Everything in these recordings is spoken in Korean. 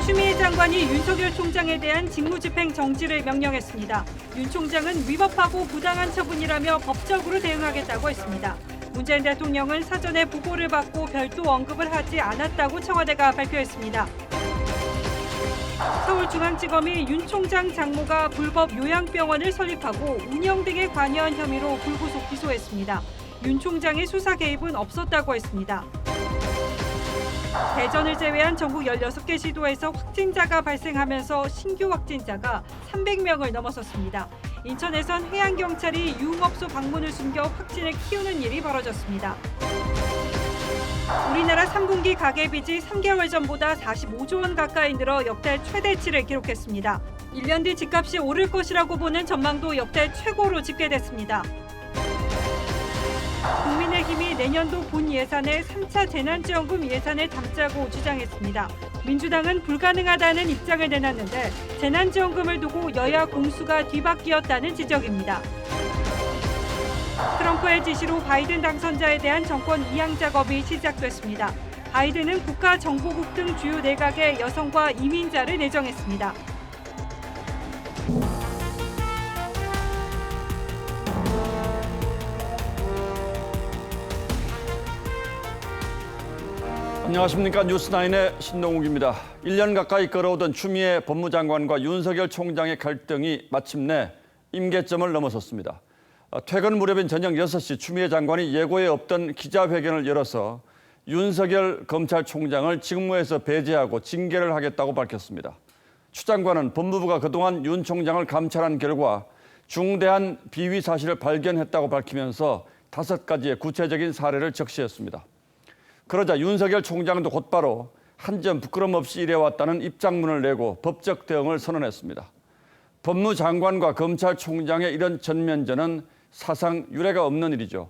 추미애 장관이 윤석열 총장에 대한 직무집행 정지를 명령했습니다. 윤 총장은 위법하고 부당한 처분이라며 법적으로 대응하겠다고 했습니다. 문재인 대통령은 사전에 보고를 받고 별도 언급을 하지 않았다고 청와대가 발표했습니다. 서울중앙지검이 윤 총장 장모가 불법 요양병원을 설립하고 운영 등에 관여한 혐의로 불구속 기소했습니다. 윤 총장의 수사 개입은 없었다고 했습니다. 대전을 제외한 전국 16개 시도에서 확진자가 발생하면서 신규 확진자가 300명을 넘어섰습니다. 인천에선 해양경찰이 유흥업소 방문을 숨겨 확진을 키우는 일이 벌어졌습니다. 우리나라 3분기 가계빚이 3개월 전보다 45조 원 가까이 늘어 역대 최대치를 기록했습니다. 1년 뒤 집값이 오를 것이라고 보는 전망도 역대 최고로 집계됐습니다. 국민의힘이 내년도 본 예산에 3차 재난지원금 예산을 담자고 주장했습니다. 민주당은 불가능하다는 입장을 내놨는데 재난지원금을 두고 여야 공수가 뒤바뀌었다는 지적입니다. 트럼프의 지시로 바이든 당선자에 대한 정권 이양 작업이 시작됐습니다. 바이든은 국가정보국 등 주요 내각에 여성과 이민자를 내정했습니다. 안녕하십니까. 뉴스9의 신동욱입니다. 1년 가까이 끌어오던 추미애 법무장관과 윤석열 총장의 갈등이 마침내 임계점을 넘어섰습니다. 퇴근 무렵인 저녁 6시 추미애 장관이 예고에 없던 기자회견을 열어서 윤석열 검찰총장을 직무에서 배제하고 징계를 하겠다고 밝혔습니다. 추 장관은 법무부가 그동안 윤 총장을 감찰한 결과 중대한 비위 사실을 발견했다고 밝히면서 5가지의 구체적인 사례를 적시했습니다. 그러자 윤석열 총장도 곧바로 한 점 부끄럼 없이 일해왔다는 입장문을 내고 법적 대응을 선언했습니다. 법무장관과 검찰총장의 이런 전면전은 사상 유례가 없는 일이죠.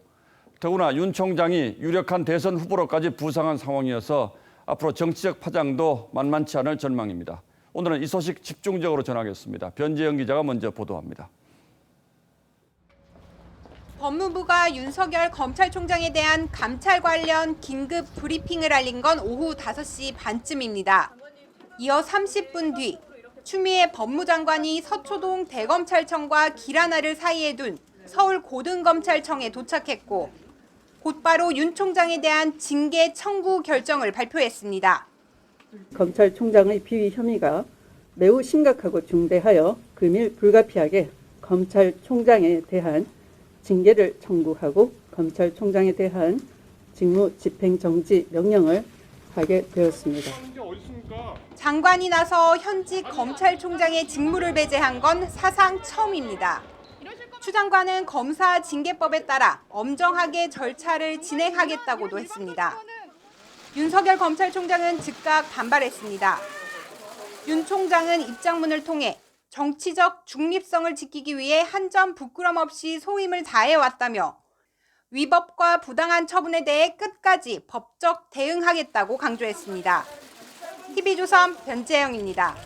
더구나 윤 총장이 유력한 대선 후보로까지 부상한 상황이어서 앞으로 정치적 파장도 만만치 않을 전망입니다. 오늘은 이 소식 집중적으로 전하겠습니다. 변재영 기자가 먼저 보도합니다. 법무부가 윤석열 검찰총장에 대한 감찰 관련 긴급 브리핑을 알린 건 오후 5시 반쯤입니다. 이어 30분 뒤 추미애 법무장관이 서초동 대검찰청과 길 하나를 사이에 둔 서울고등검찰청에 도착했고 곧바로 윤 총장에 대한 징계 청구 결정을 발표했습니다. 검찰총장의 비위 혐의가 매우 심각하고 중대하여 금일 불가피하게 검찰총장에 대한 징계를 청구하고 검찰총장에 대한 직무집행정지 명령을 하게 되었습니다. 장관이 나서 현직 검찰총장의 직무를 배제한 건 사상 처음입니다. 추 장관은 검사 징계법에 따라 엄정하게 절차를 진행하겠다고도 했습니다. 윤석열 검찰총장은 즉각 반발했습니다. 윤 총장은 입장문을 통해 정치적 중립성을 지키기 위해 한 점 부끄럼 없이 소임을 다해왔다며 위법과 부당한 처분에 대해 끝까지 법적 대응하겠다고 강조했습니다. TV조선 변재영입니다.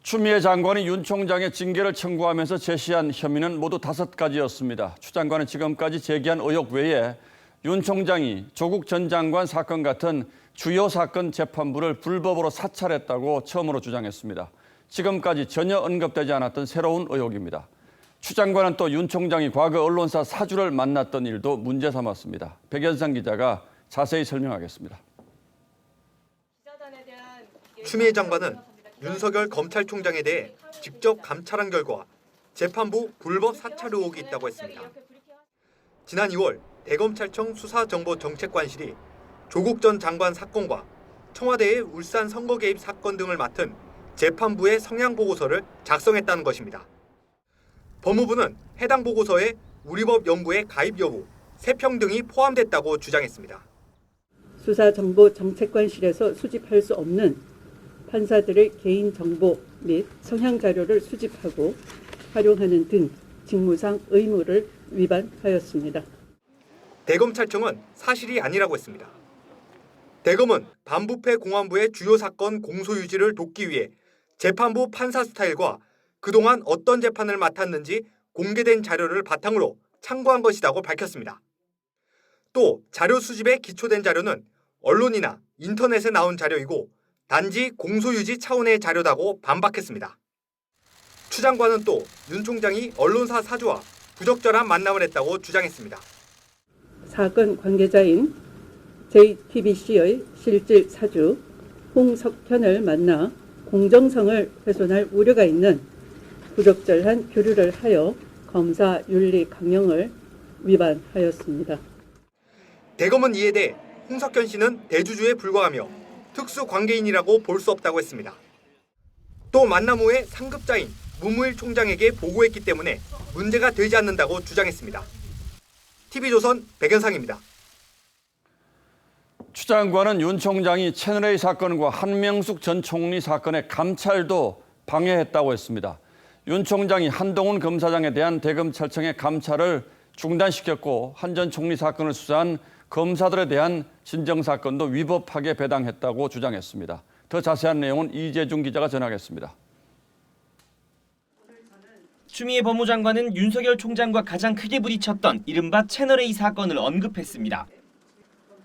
추미애 장관이 윤 총장의 징계를 청구하면서 제시한 혐의는 모두 5가지였습니다. 추 장관은 지금까지 제기한 의혹 외에 윤 총장이 조국 전 장관 사건 같은 주요 사건 재판부를 불법으로 사찰했다고 처음으로 주장했습니다. 지금까지 전혀 언급되지 않았던 새로운 의혹입니다. 추 장관은 또 윤 총장이 과거 언론사 사주를 만났던 일도 문제 삼았습니다. 백연상 기자가 자세히 설명하겠습니다. 추미애 장관은 윤석열 검찰총장에 대해 직접 감찰한 결과 재판부 불법 사찰 의혹이 있다고 했습니다. 지난 2월 대검찰청 수사정보정책관실이 조국 전 장관 사건과 청와대의 울산 선거 개입 사건 등을 맡은 재판부의 성향 보고서를 작성했다는 것입니다. 법무부는 해당 보고서에 우리법 연구의 가입 여부, 세평 등이 포함됐다고 주장했습니다. 수사정보정책관실에서 수집할 수 없는 판사들의 개인 정보 및 성향 자료를 수집하고 활용하는 등 직무상 의무를 위반하였습니다. 대검찰청은 사실이 아니라고 했습니다. 대검은 반부패 공안부의 주요 사건 공소 유지를 돕기 위해 재판부 판사 스타일과 그동안 어떤 재판을 맡았는지 공개된 자료를 바탕으로 참고한 것이라고 밝혔습니다. 또 자료 수집에 기초된 자료는 언론이나 인터넷에 나온 자료이고 단지 공소유지 차원의 자료다고 반박했습니다. 추 장관은 또 윤 총장이 언론사 사주와 부적절한 만남을 했다고 주장했습니다. 사건 관계자인 JTBC의 실질 사주 홍석현을 만나 공정성을 훼손할 우려가 있는 부적절한 교류를 하여 검사 윤리 강령을 위반하였습니다. 대검은 이에 대해 홍석현 씨는 대주주에 불과하며 특수 관계인이라고 볼 수 없다고 했습니다. 또 만남 후에 상급자인 문무일 총장에게 보고했기 때문에 문제가 되지 않는다고 주장했습니다. TV조선 백연상입니다. 추 장관은 윤 총장이 채널A 사건과 한명숙 전 총리 사건의 감찰도 방해했다고 했습니다. 윤 총장이 한동훈 검사장에 대한 대검찰청의 감찰을 중단시켰고 한 전 총리 사건을 수사한 검사들에 대한 진정사건도 위법하게 배당했다고 주장했습니다. 더 자세한 내용은 이재중 기자가 전하겠습니다. 추미애 법무장관은 윤석열 총장과 가장 크게 부딪혔던 이른바 채널A 사건을 언급했습니다.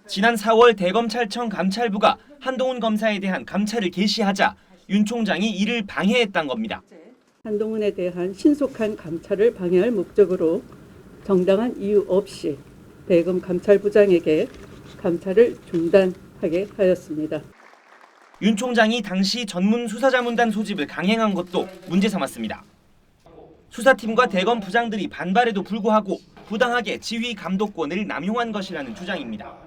지난 4월 대검찰청 감찰부가 한동훈 검사에 대한 감찰을 개시하자 윤 총장이 이를 방해했던 겁니다. 한동훈에 대한 신속한 감찰을 방해할 목적으로 정당한 이유 없이 대검 감찰부장에게 감찰을 중단하게 하였습니다. 윤 총장이 당시 전문 수사자문단 소집을 강행한 것도 문제 삼았습니다. 수사팀과 대검 부장들이 반발에도 불구하고 부당하게 지휘 감독권을 남용한 것이라는 주장입니다.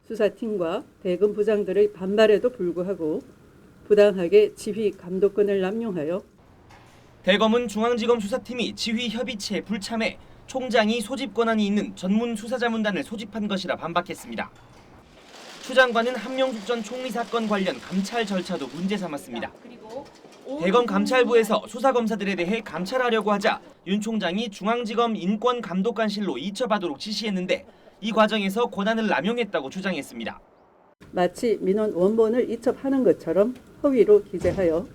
수사팀과 대검 부장들의 반발에도 불구하고 부당하게 지휘 감독권을 남용하여 대검은 중앙지검 수사팀이 지휘 협의체에 불참해 총장이 소집 권한이 있는 전문 수사자문단을 소집한 것이라 반박했습니다. 추 장관은 한명숙 전 총리 사건 관련 감찰 절차도 문제 삼았습니다. 대검 감찰부에서 수사검사들에 대해 감찰하려고 하자 윤 총장이 중앙지검 인권감독관실로 이첩하도록 지시했는데 이 과정에서 권한을 남용했다고 주장했습니다. 마치 민원 원본을 이첩하는 것처럼 허위로 기재하여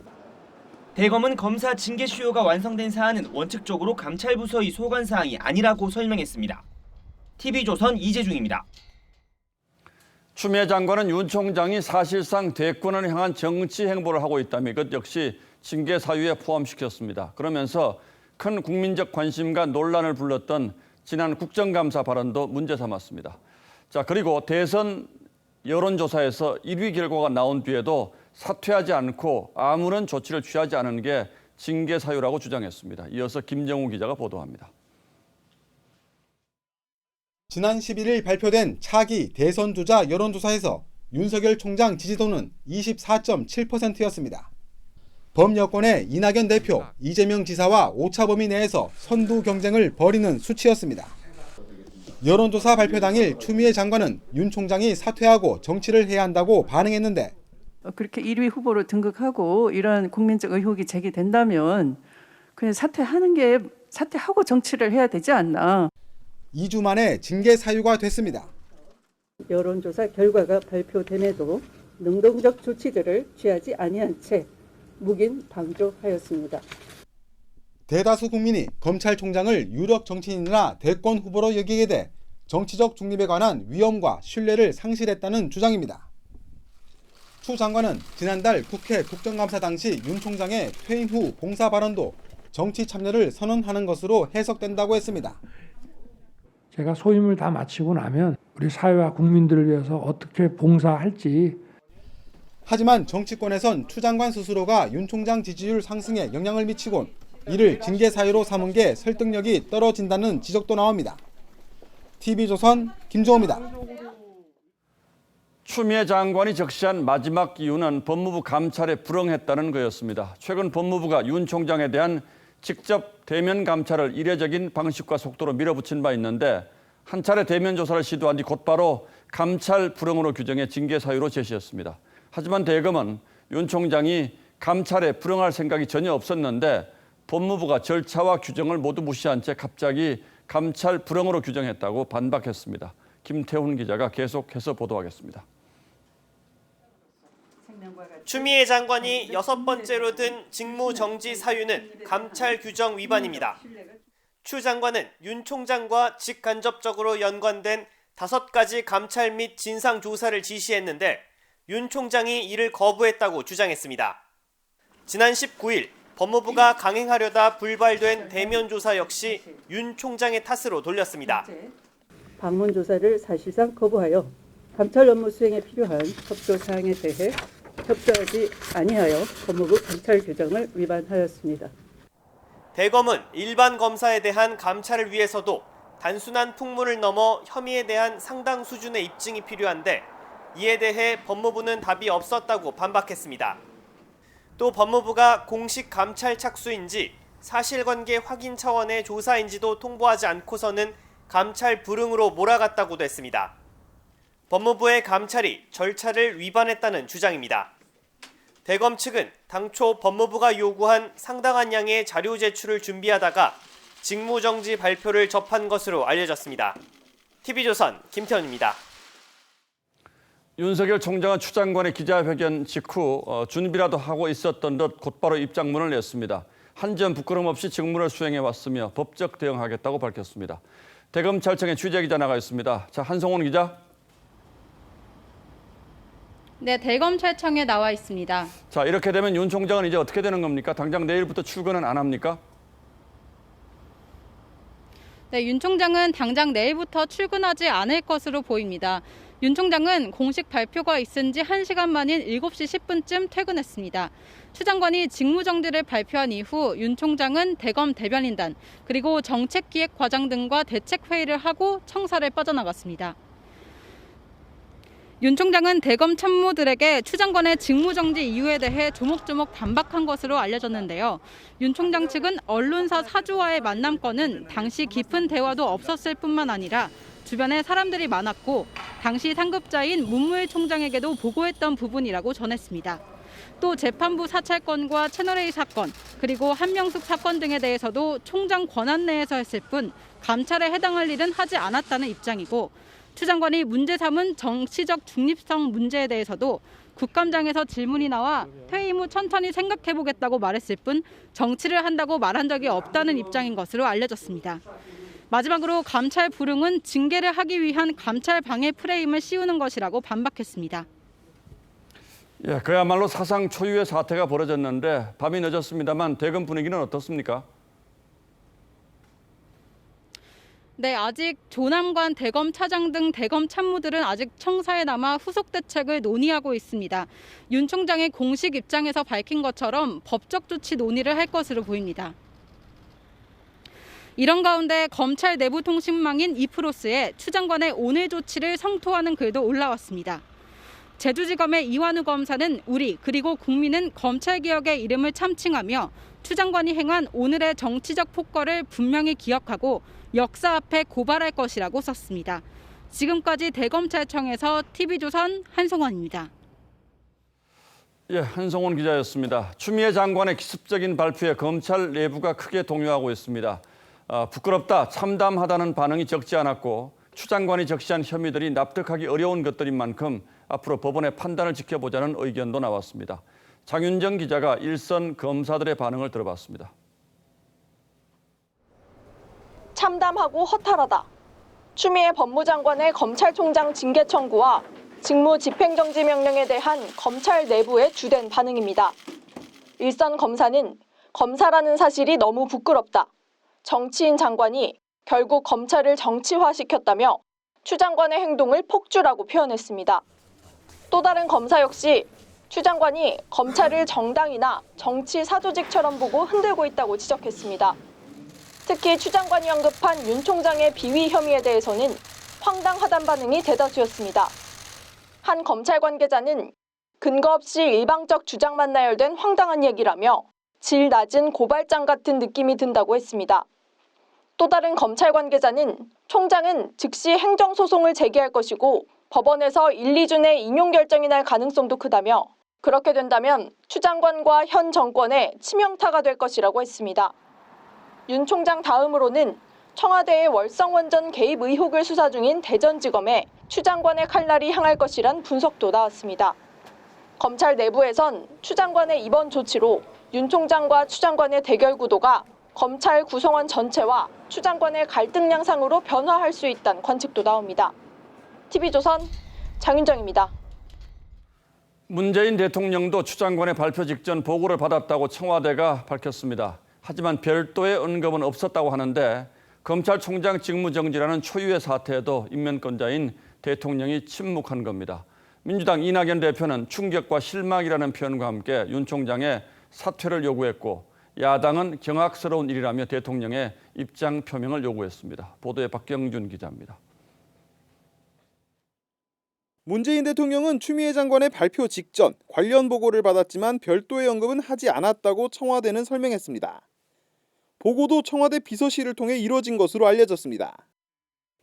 대검은 검사 징계 수요가 완성된 사안은 원칙적으로 감찰부서의 소관사항이 아니라고 설명했습니다. TV조선 이재중입니다. 추미애 장관은 윤 총장이 사실상 대권을 향한 정치 행보를 하고 있다며 이것 역시 징계 사유에 포함시켰습니다. 그러면서 큰 국민적 관심과 논란을 불렀던 지난 국정감사 발언도 문제 삼았습니다. 자, 그리고 대선 여론조사에서 1위 결과가 나온 뒤에도 사퇴하지 않고 아무런 조치를 취하지 않은 게 징계 사유라고 주장했습니다. 이어서 김정우 기자가 보도합니다. 지난 11일 발표된 차기 대선 주자 여론조사에서 윤석열 총장 지지도는 24.7%였습니다. 범여권의 이낙연 대표, 이재명 지사와 오차범위 내에서 선두 경쟁을 벌이는 수치였습니다. 여론조사 발표 당일 추미애 장관은 윤 총장이 사퇴하고 정치를 해야 한다고 반응했는데 그렇게 1위 후보로 등극하고 이런 국민적 의혹이 제기된다면 그냥 사퇴하고 정치를 해야 되지 않나. 2주 만에 징계 사유가 됐습니다. 여론조사 결과가 발표됨에도 능동적 조치들을 취하지 아니한 채 묵인 방조하였습니다. 대다수 국민이 검찰총장을 유력 정치인이나 대권 후보로 여기게 돼 정치적 중립에 관한 위험과 신뢰를 상실했다는 주장입니다. 추 장관은 지난달 국회 국정감사 당시 윤 총장의 퇴임 후 봉사 발언도 정치 참여를 선언하는 것으로 해석된다고 했습니다. 제가 소임을 다 마치고 나면 우리 사회와 국민들을 위해서 어떻게 봉사할지. 하지만 정치권에선 추 장관 스스로가 윤 총장 지지율 상승에 영향을 미치곤 이를 징계 사유로 삼은 게 설득력이 떨어진다는 지적도 나옵니다. TV조선 김종호입니다. 추미애 장관이 적시한 마지막 이유는 법무부 감찰에 불응했다는 거였습니다. 최근 법무부가 윤 총장에 대한 직접 대면 감찰을 이례적인 방식과 속도로 밀어붙인 바 있는데 한 차례 대면 조사를 시도한 뒤 곧바로 감찰 불응으로 규정해 징계 사유로 제시했습니다. 하지만 대검은 윤 총장이 감찰에 불응할 생각이 전혀 없었는데 법무부가 절차와 규정을 모두 무시한 채 갑자기 감찰 불응으로 규정했다고 반박했습니다. 김태훈 기자가 계속해서 보도하겠습니다. 추미애 장관이 6번째로 든 직무 정지 사유는 감찰 규정 위반입니다. 추 장관은 윤 총장과 직간접적으로 연관된 5가지 감찰 및 진상 조사를 지시했는데 윤 총장이 이를 거부했다고 주장했습니다. 지난 19일 법무부가 강행하려다 불발된 대면 조사 역시 윤 총장의 탓으로 돌렸습니다. 방문 조사를 사실상 거부하여 감찰 업무 수행에 필요한 협조 사항에 대해 협조하지 아니하여 법무부 감찰 규정을 위반하였습니다. 대검은 일반 검사에 대한 감찰을 위해서도 단순한 풍문을 넘어 혐의에 대한 상당 수준의 입증이 필요한데 이에 대해 법무부는 답이 없었다고 반박했습니다. 또 법무부가 공식 감찰 착수인지 사실관계 확인 차원의 조사인지도 통보하지 않고서는 감찰 불응으로 몰아갔다고도 했습니다. 법무부의 감찰이 절차를 위반했다는 주장입니다. 대검 측은 당초 법무부가 요구한 상당한 양의 자료 제출을 준비하다가 직무정지 발표를 접한 것으로 알려졌습니다. TV조선 김태훈입니다. 윤석열 총장은 추 장관의 기자회견 직후 준비라도 하고 있었던 듯 곧바로 입장문을 냈습니다. 한 점 부끄럼 없이 직무를 수행해왔으며 법적 대응하겠다고 밝혔습니다. 대검찰청에 취재기자 나가 있습니다. 자, 한송원 기자. 네, 대검찰청에 나와 있습니다. 자, 이렇게 되면 윤 총장은 이제 어떻게 되는 겁니까? 당장 내일부터 출근은 안 합니까? 네, 윤 총장은 당장 내일부터 출근하지 않을 것으로 보입니다. 윤 총장은 공식 발표가 있은 지 1시간 만인 7시 10분쯤 퇴근했습니다. 추 장관이 직무정지를 발표한 이후 윤 총장은 대검 대변인단 그리고 정책기획과장 등과 대책회의를 하고 청사를 빠져나갔습니다. 윤 총장은 대검 참모들에게 추 장관의 직무정지 이유에 대해 조목조목 반박한 것으로 알려졌는데요. 윤 총장 측은 언론사 사주와의 만남 건은 당시 깊은 대화도 없었을 뿐만 아니라 주변에 사람들이 많았고 당시 상급자인 문무일 총장에게도 보고했던 부분이라고 전했습니다. 또 재판부 사찰건과 채널A 사건 그리고 한명숙 사건 등에 대해서도 총장 권한 내에서 했을 뿐 감찰에 해당할 일은 하지 않았다는 입장이고 추 장관이 문제 삼은 정치적 중립성 문제에 대해서도 국감장에서 질문이 나와 퇴임 후 천천히 생각해보겠다고 말했을 뿐 정치를 한다고 말한 적이 없다는 입장인 것으로 알려졌습니다. 마지막으로 감찰 불응은 징계를 하기 위한 감찰 방해 프레임을 씌우는 것이라고 반박했습니다. 예, 그야말로 사상 초유의 사태가 벌어졌는데 밤이 늦었습니다만 대검 분위기는 어떻습니까? 네, 아직 조남관 대검 차장 등 대검 참모들은 아직 청사에 남아 후속 대책을 논의하고 있습니다. 윤 총장의 공식 입장에서 밝힌 것처럼 법적 조치 논의를 할 것으로 보입니다. 이런 가운데 검찰 내부통신망인 이프로스에 추 장관의 오늘 조치를 성토하는 글도 올라왔습니다. 제주지검의 이완우 검사는 우리 그리고 국민은 검찰개혁의 이름을 참칭하며 추 장관이 행한 오늘의 정치적 폭거를 분명히 기억하고 역사 앞에 고발할 것이라고 썼습니다. 지금까지 대검찰청에서 TV조선 한송원입니다. 예, 한송원 기자였습니다. 추미애 장관의 기습적인 발표에 검찰 내부가 크게 동요하고 있습니다. 부끄럽다, 참담하다는 반응이 적지 않았고 추 장관이 적시한 혐의들이 납득하기 어려운 것들인 만큼 앞으로 법원의 판단을 지켜보자는 의견도 나왔습니다. 장윤정 기자가 일선 검사들의 반응을 들어봤습니다. 참담하고 허탈하다. 추미애 법무장관의 검찰총장 징계 청구와 직무 집행정지 명령에 대한 검찰 내부의 주된 반응입니다. 일선 검사는 검사라는 사실이 너무 부끄럽다. 정치인 장관이 결국 검찰을 정치화시켰다며 추 장관의 행동을 폭주라고 표현했습니다. 또 다른 검사 역시 추 장관이 검찰을 정당이나 정치 사조직처럼 보고 흔들고 있다고 지적했습니다. 특히 추 장관이 언급한 윤 총장의 비위 혐의에 대해서는 황당하다는 반응이 대다수였습니다. 한 검찰 관계자는 근거 없이 일방적 주장만 나열된 황당한 얘기라며 질 낮은 고발장 같은 느낌이 든다고 했습니다. 또 다른 검찰 관계자는 총장은 즉시 행정소송을 제기할 것이고 법원에서 1, 2주 내 인용 결정이 날 가능성도 크다며 그렇게 된다면 추 장관과 현 정권의 치명타가 될 것이라고 했습니다. 윤 총장 다음으로는 청와대의 월성원전 개입 의혹을 수사 중인 대전지검에 추 장관의 칼날이 향할 것이란 분석도 나왔습니다. 검찰 내부에선 추 장관의 이번 조치로 윤 총장과 추 장관의 대결 구도가 검찰 구성원 전체와 추 장관의 갈등 양상으로 변화할 수 있다는 관측도 나옵니다. TV조선 장윤정입니다. 문재인 대통령도 추 장관의 발표 직전 보고를 받았다고 청와대가 밝혔습니다. 하지만 별도의 언급은 없었다고 하는데 검찰총장 직무정지라는 초유의 사태에도 임면권자인 대통령이 침묵한 겁니다. 민주당 이낙연 대표는 충격과 실망이라는 표현과 함께 윤 총장의 사퇴를 요구했고 야당은 경악스러운 일이라며 대통령의 입장 표명을 요구했습니다. 보도에 박경준 기자입니다. 문재인 대통령은 추미애 장관의 발표 직전 관련 보고를 받았지만 별도의 언급은 하지 않았다고 청와대는 설명했습니다. 보고도 청와대 비서실을 통해 이뤄진 것으로 알려졌습니다.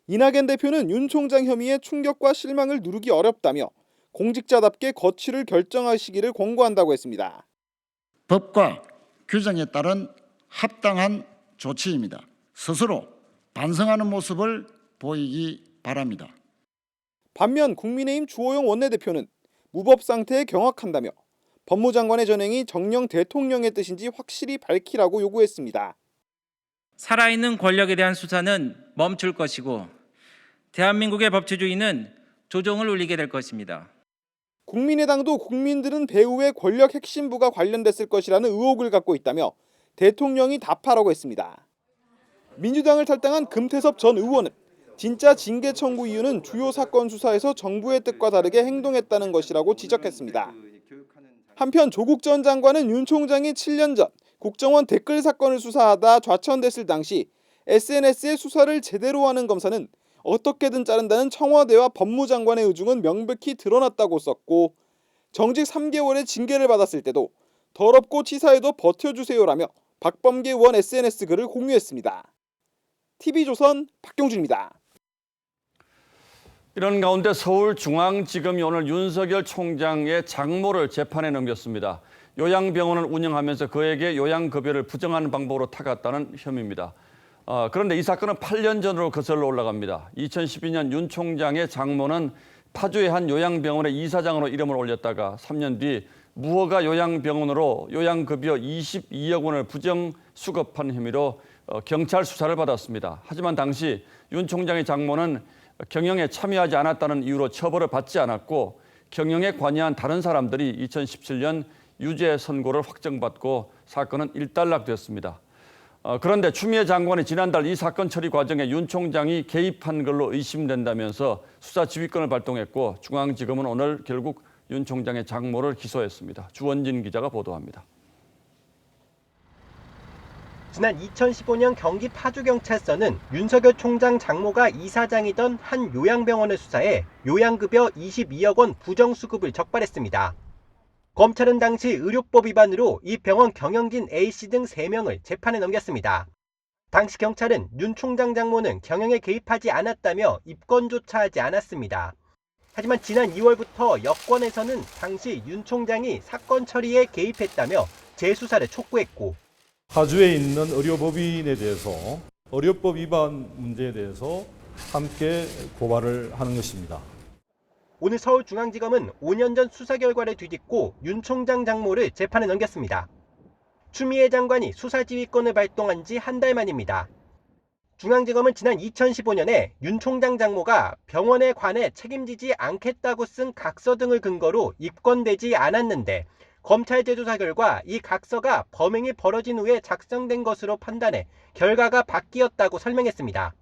이낙연 대표는 윤 총장 혐의에 충격과 실망을 누르기 어렵다며 공직자답게 거취를 결정하시기를 권고한다고 했습니다. 법과 규정에 따른 합당한 조치입니다. 스스로 반성하는 모습을 보이기 바랍니다. 반면 국민의힘 주호영 원내대표는 무법 상태에 경악한다며 법무장관의 전행이 정녕 대통령의 뜻인지 확실히 밝히라고 요구했습니다. 살아있는 권력에 대한 수사는 멈출 것이고 대한민국의 법치주의는 조정을 울리게 될 것입니다. 국민의당도 국민들은 배후에 권력 핵심부가 관련됐을 것이라는 의혹을 갖고 있다며 대통령이 답하라고 했습니다. 민주당을 탈당한 금태섭 전 의원은 진짜 징계 청구 이유는 주요 사건 수사에서 정부의 뜻과 다르게 행동했다는 것이라고 지적했습니다. 한편 조국 전 장관은 윤 총장이 7년 전 국정원 댓글 사건을 수사하다 좌천됐을 당시 SNS에 수사를 제대로 하는 검사는 어떻게든 자른다는 청와대와 법무장관의 의중은 명백히 드러났다고 썼고 정직 3개월의 징계를 받았을 때도 더럽고 치사해도 버텨주세요라며 박범계 의원 SNS 글을 공유했습니다. TV조선 박경준입니다. 이런 가운데 서울중앙지검이 오늘 윤석열 총장의 장모를 재판에 넘겼습니다. 요양병원을 운영하면서 그에게 요양급여를 부정하는 방법으로 타갔다는 혐의입니다. 그런데 이 사건은 8년 전으로 거슬러 올라갑니다. 2012년 윤 총장의 장모는 파주의 한 요양병원의 이사장으로 이름을 올렸다가 3년 뒤 무허가 요양병원으로 요양급여 22억 원을 부정 수급한 혐의로 경찰 수사를 받았습니다. 하지만 당시 윤 총장의 장모는 경영에 참여하지 않았다는 이유로 처벌을 받지 않았고 경영에 관여한 다른 사람들이 2017년 유죄 선고를 확정받고 사건은 일단락됐습니다. 그런데 추미애 장관이 지난달 이 사건 처리 과정에 윤 총장이 개입한 걸로 의심된다면서 수사 지휘권을 발동했고 중앙지검은 오늘 결국 윤 총장의 장모를 기소했습니다. 주원진 기자가 보도합니다. 지난 2015년 경기 파주경찰서는 윤석열 총장 장모가 이사장이던 한 요양병원을 수사해 요양급여 22억 원 부정수급을 적발했습니다. 검찰은 당시 의료법 위반으로 이 병원 경영진 A씨 등 3명을 재판에 넘겼습니다. 당시 경찰은 윤 총장 장모는 경영에 개입하지 않았다며 입건조차 하지 않았습니다. 하지만 지난 2월부터 여권에서는 당시 윤 총장이 사건 처리에 개입했다며 재수사를 촉구했고 파주에 있는 의료법인에 대해서 의료법 위반 문제에 대해서 함께 고발을 하는 것입니다. 오늘 서울중앙지검은 5년 전 수사 결과를 뒤집고 윤 총장 장모를 재판에 넘겼습니다. 추미애 장관이 수사지휘권을 발동한 지 한 달 만입니다. 중앙지검은 지난 2015년에 윤 총장 장모가 병원에 관해 책임지지 않겠다고 쓴 각서 등을 근거로 입건되지 않았는데 검찰 재조사 결과 이 각서가 범행이 벌어진 후에 작성된 것으로 판단해 결과가 바뀌었다고 설명했습니다.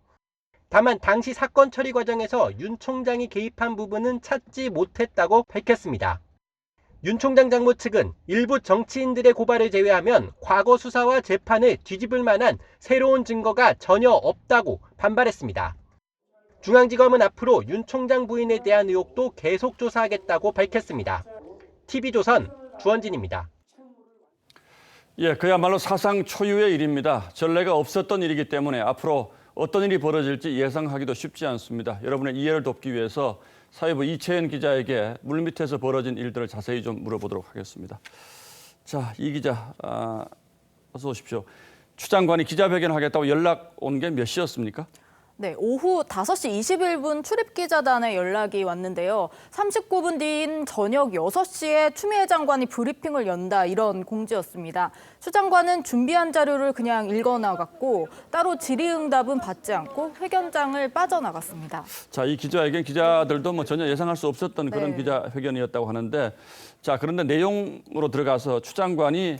다만 당시 사건 처리 과정에서 윤 총장이 개입한 부분은 찾지 못했다고 밝혔습니다. 윤 총장 장모 측은 일부 정치인들의 고발을 제외하면 과거 수사와 재판을 뒤집을 만한 새로운 증거가 전혀 없다고 반발했습니다. 중앙지검은 앞으로 윤 총장 부인에 대한 의혹도 계속 조사하겠다고 밝혔습니다. TV조선 주원진입니다. 그야말로 사상 초유의 일입니다. 전례가 없었던 일이기 때문에 앞으로 어떤 일이 벌어질지 예상하기도 쉽지 않습니다. 여러분의 이해를 돕기 위해서 사회부 이채연 기자에게 물밑에서 벌어진 일들을 자세히 좀 물어보도록 하겠습니다. 자, 이 기자, 어서 오십시오. 추 장관이 기자회견을 하겠다고 연락 온 게 몇 시였습니까? 네, 오후 5시 21분 출입기자단에 연락이 왔는데요. 39분 뒤인 저녁 6시에 추미애 장관이 브리핑을 연다 이런 공지였습니다. 추 장관은 준비한 자료를 그냥 읽어나갔고 따로 질의응답은 받지 않고 회견장을 빠져나갔습니다. 자, 이 기자회견 기자들도 뭐 전혀 예상할 수 없었던 그런 네. 기자회견이었다고 하는데 자, 그런데 내용으로 들어가서 추 장관이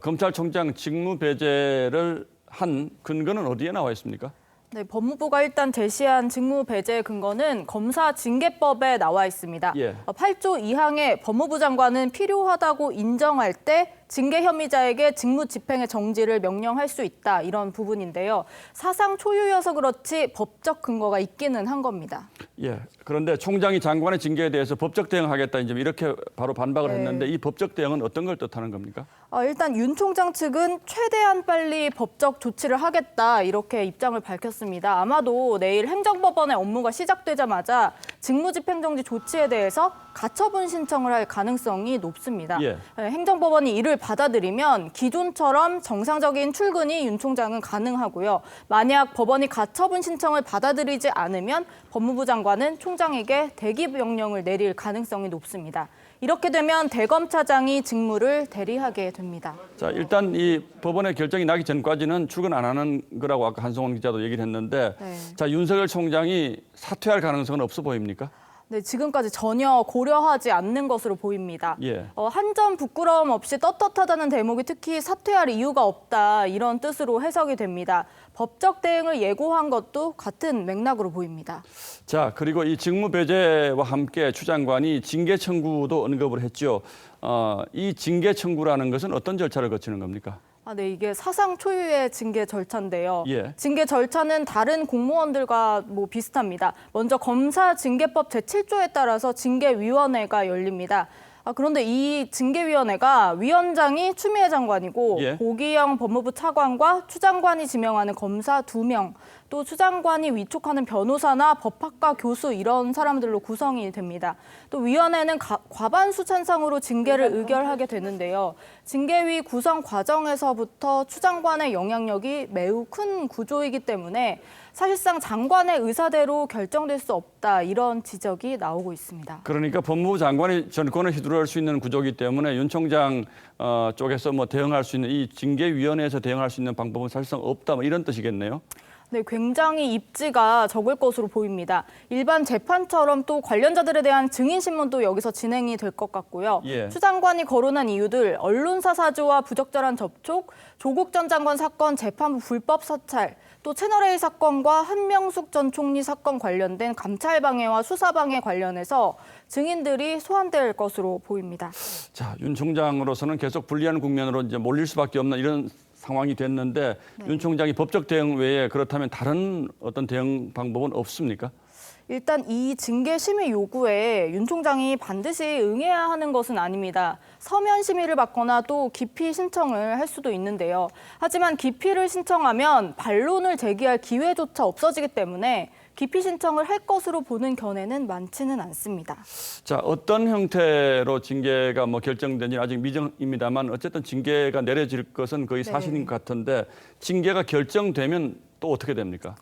검찰총장 직무 배제를 한 근거는 어디에 나와 있습니까? 네, 법무부가 일단 제시한 직무 배제 근거는 검사징계법에 나와 있습니다. 예. 8조 2항에 법무부 장관은 필요하다고 인정할 때 징계 혐의자에게 직무 집행의 정지를 명령할 수 있다 이런 부분인데요. 사상 초유여서 그렇지 법적 근거가 있기는 한 겁니다. 예. 그런데 총장이 장관의 징계에 대해서 법적 대응하겠다 이제 이렇게 바로 반박을 네. 했는데 이 법적 대응은 어떤 걸 뜻하는 겁니까? 일단 윤 총장 측은 최대한 빨리 법적 조치를 하겠다 이렇게 입장을 밝혔습니다. 아마도 내일 행정법원의 업무가 시작되자마자 직무집행정지 조치에 대해서 가처분 신청을 할 가능성이 높습니다. 예. 행정법원이 이를 받아들이면 기존처럼 정상적인 출근이 윤 총장은 가능하고요. 만약 법원이 가처분 신청을 받아들이지 않으면 법무부 장관은 총장에게 대기 명령을 내릴 가능성이 높습니다. 이렇게 되면 대검차장이 직무를 대리하게 됩니다. 자, 일단 이 법원의 결정이 나기 전까지는 출근 안 하는 거라고 아까 한성원 기자도 얘기를 했는데 네. 자, 윤석열 총장이 사퇴할 가능성은 없어 보입니까? 네, 지금까지 전혀 고려하지 않는 것으로 보입니다. 예. 한 점 부끄러움 없이 떳떳하다는 대목이 특히 사퇴할 이유가 없다 이런 뜻으로 해석이 됩니다. 법적 대응을 예고한 것도 같은 맥락으로 보입니다. 자, 그리고 이 직무 배제와 함께 추 장관이 징계 청구도 언급을 했죠. 이 징계 청구라는 것은 어떤 절차를 거치는 겁니까? 네, 이게 사상 초유의 징계 절차인데요. 예. 징계 절차는 다른 공무원들과 비슷합니다. 먼저 검사징계법 제7조에 따라서 징계위원회가 열립니다. 그런데 이 징계위원회가 위원장이 추미애 장관이고 예. 고기영 법무부 차관과 추 장관이 지명하는 검사 2명, 또 추 장관이 위촉하는 변호사나 법학과 교수 이런 사람들로 구성이 됩니다. 또 위원회는 과반수 찬성으로 징계를 의결하게 되는데요. 징계위 구성 과정에서부터 추 장관의 영향력이 매우 큰 구조이기 때문에 사실상 장관의 의사대로 결정될 수 없다 이런 지적이 나오고 있습니다. 그러니까 법무부 장관이 전권을 휘두를 수 있는 구조이기 때문에 윤 총장 쪽에서 뭐 대응할 수 있는 이 징계위원회에서 대응할 수 있는 방법은 사실상 없다 뭐 이런 뜻이겠네요. 네, 굉장히 입지가 적을 것으로 보입니다. 일반 재판처럼 또 관련자들에 대한 증인 신문도 여기서 진행이 될 것 같고요. 예. 추 장관이 거론한 이유들, 언론사 사주와 부적절한 접촉, 조국 전 장관 사건 재판부 불법 사찰, 또 채널A 사건과 한명숙 전 총리 사건 관련된 감찰 방해와 수사 방해 관련해서 증인들이 소환될 것으로 보입니다. 자, 윤 총장으로서는 계속 불리한 국면으로 이제 몰릴 수밖에 없는 이런 상황이 됐는데 네. 윤 총장이 법적 대응 외에 그렇다면 다른 어떤 대응 방법은 없습니까? 일단 이 징계 심의 요구에 윤 총장이 반드시 응해야 하는 것은 아닙니다. 서면 심의를 받거나 또 기피 신청을 할 수도 있는데요. 하지만 기피를 신청하면 반론을 제기할 기회조차 없어지기 때문에 기피 신청을 할 것으로 보는 견해는 많지는 않습니다. 자, 어떤 형태로 징계가 뭐 결정된지 아직 미정입니다만 어쨌든 징계가 내려질 것은 거의 사실인 것 같은데 징계가 결정되면 또 어떻게 됩니까?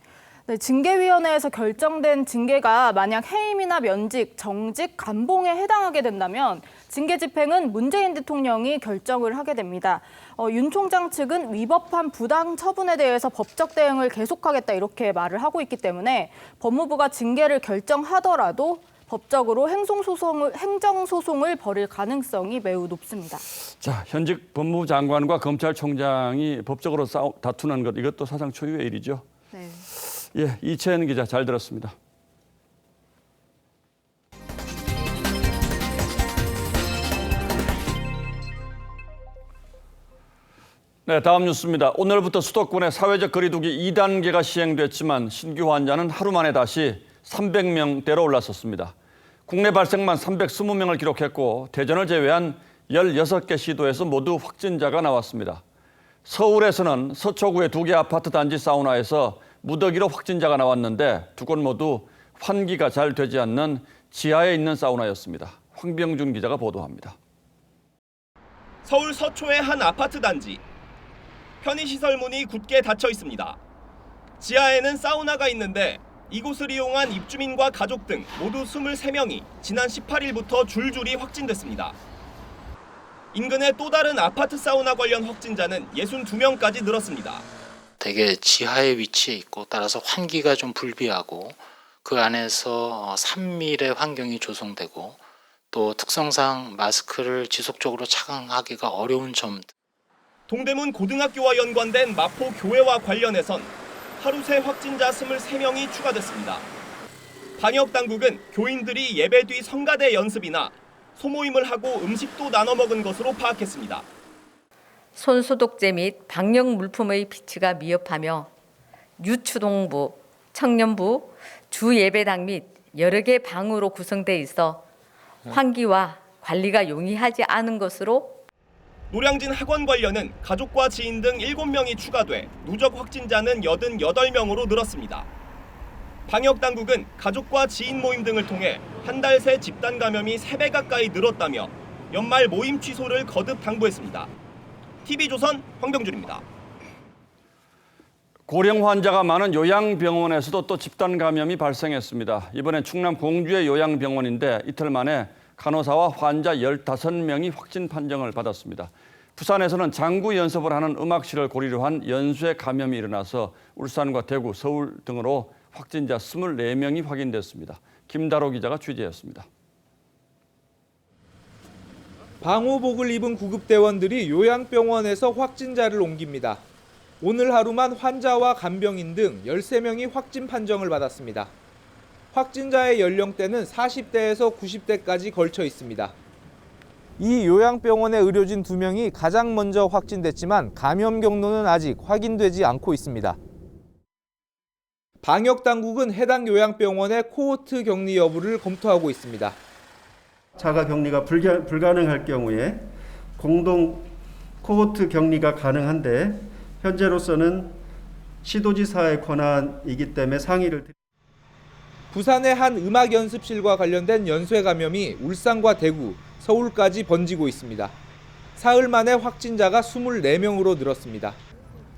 네, 징계위원회에서 결정된 징계가 만약 해임이나 면직, 정직, 감봉에 해당하게 된다면 징계 집행은 문재인 대통령이 결정을 하게 됩니다. 윤 총장 측은 위법한 부당 처분에 대해서 법적 대응을 계속하겠다 이렇게 말을 하고 있기 때문에 법무부가 징계를 결정하더라도 법적으로 행정소송을 벌일 가능성이 매우 높습니다. 자, 현직 법무부 장관과 검찰총장이 법적으로 다투는 것 이것도 사상 초유의 일이죠. 네. 예, 이채연 기자 잘 들었습니다. 네, 다음 뉴스입니다. 오늘부터 수도권의 사회적 거리두기 2단계가 시행됐지만 신규 환자는 하루 만에 다시 300명대로 올랐었습니다. 국내 발생만 320명을 기록했고 대전을 제외한 16개 시도에서 모두 확진자가 나왔습니다. 서울에서는 서초구의 2개 아파트 단지 사우나에서 무더기로 확진자가 나왔는데 두 곳 모두 환기가 잘 되지 않는 지하에 있는 사우나였습니다. 황병준 기자가 보도합니다. 서울 서초의 한 아파트 단지. 편의시설 문이 굳게 닫혀 있습니다. 지하에는 사우나가 있는데 이곳을 이용한 입주민과 가족 등 모두 23명이 지난 18일부터 줄줄이 확진됐습니다. 인근의 또 다른 아파트 사우나 관련 확진자는 62명까지 늘었습니다. 되게 지하에 위치해 있고 따라서 환기가 좀 불비하고 그 안에서 산밀의 환경이 조성되고 또 특성상 마스크를 지속적으로 착용하기가 어려운 점. 동대문 고등학교와 연관된 마포 교회와 관련해선 하루 새 확진자 23명이 추가됐습니다. 방역당국은 교인들이 예배 뒤 성가대 연습이나 소모임을 하고 음식도 나눠 먹은 것으로 파악했습니다. 손소독제 및 방역 물품의 비치가 미흡하며 유추동부, 청년부, 주예배당 및 여러 개 방으로 구성돼 있어 환기와 관리가 용이하지 않은 것으로 노량진 학원 관련은 가족과 지인 등 7명이 추가돼 누적 확진자는 88명으로 늘었습니다. 방역당국은 가족과 지인 모임 등을 통해 한 달 새 집단 감염이 3배 가까이 늘었다며 연말 모임 취소를 거듭 당부했습니다. TV조선 황병준입니다. 고령 환자가 많은 요양병원에서도 또 집단 감염이 발생했습니다. 이번엔 충남 공주의 요양병원인데 이틀 만에 간호사와 환자 15명이 확진 판정을 받았습니다. 부산에서는 장구 연습을 하는 음악실을 고리로 한 연쇄 감염이 일어나서 울산과 대구, 서울 등으로 확진자 24명이 확인됐습니다. 김다로 기자가 취재했습니다. 방호복을 입은 구급대원들이 요양병원에서 확진자를 옮깁니다. 오늘 하루만 환자와 간병인 등 13명이 확진 판정을 받았습니다. 확진자의 연령대는 40대에서 90대까지 걸쳐 있습니다. 이 요양병원의 의료진 2명이 가장 먼저 확진됐지만 감염 경로는 아직 확인되지 않고 있습니다. 방역당국은 해당 요양병원의 코호트 격리 여부를 검토하고 있습니다. 자가 격리가 불가능할 경우에 공동 코호트 격리가 가능한데 현재로서는 시도지사의 권한이기 때문에 상의를 드립니다. 부산의 한 음악 연습실과 관련된 연쇄 감염이 울산과 대구, 서울까지 번지고 있습니다. 사흘 만에 확진자가 24명으로 늘었습니다.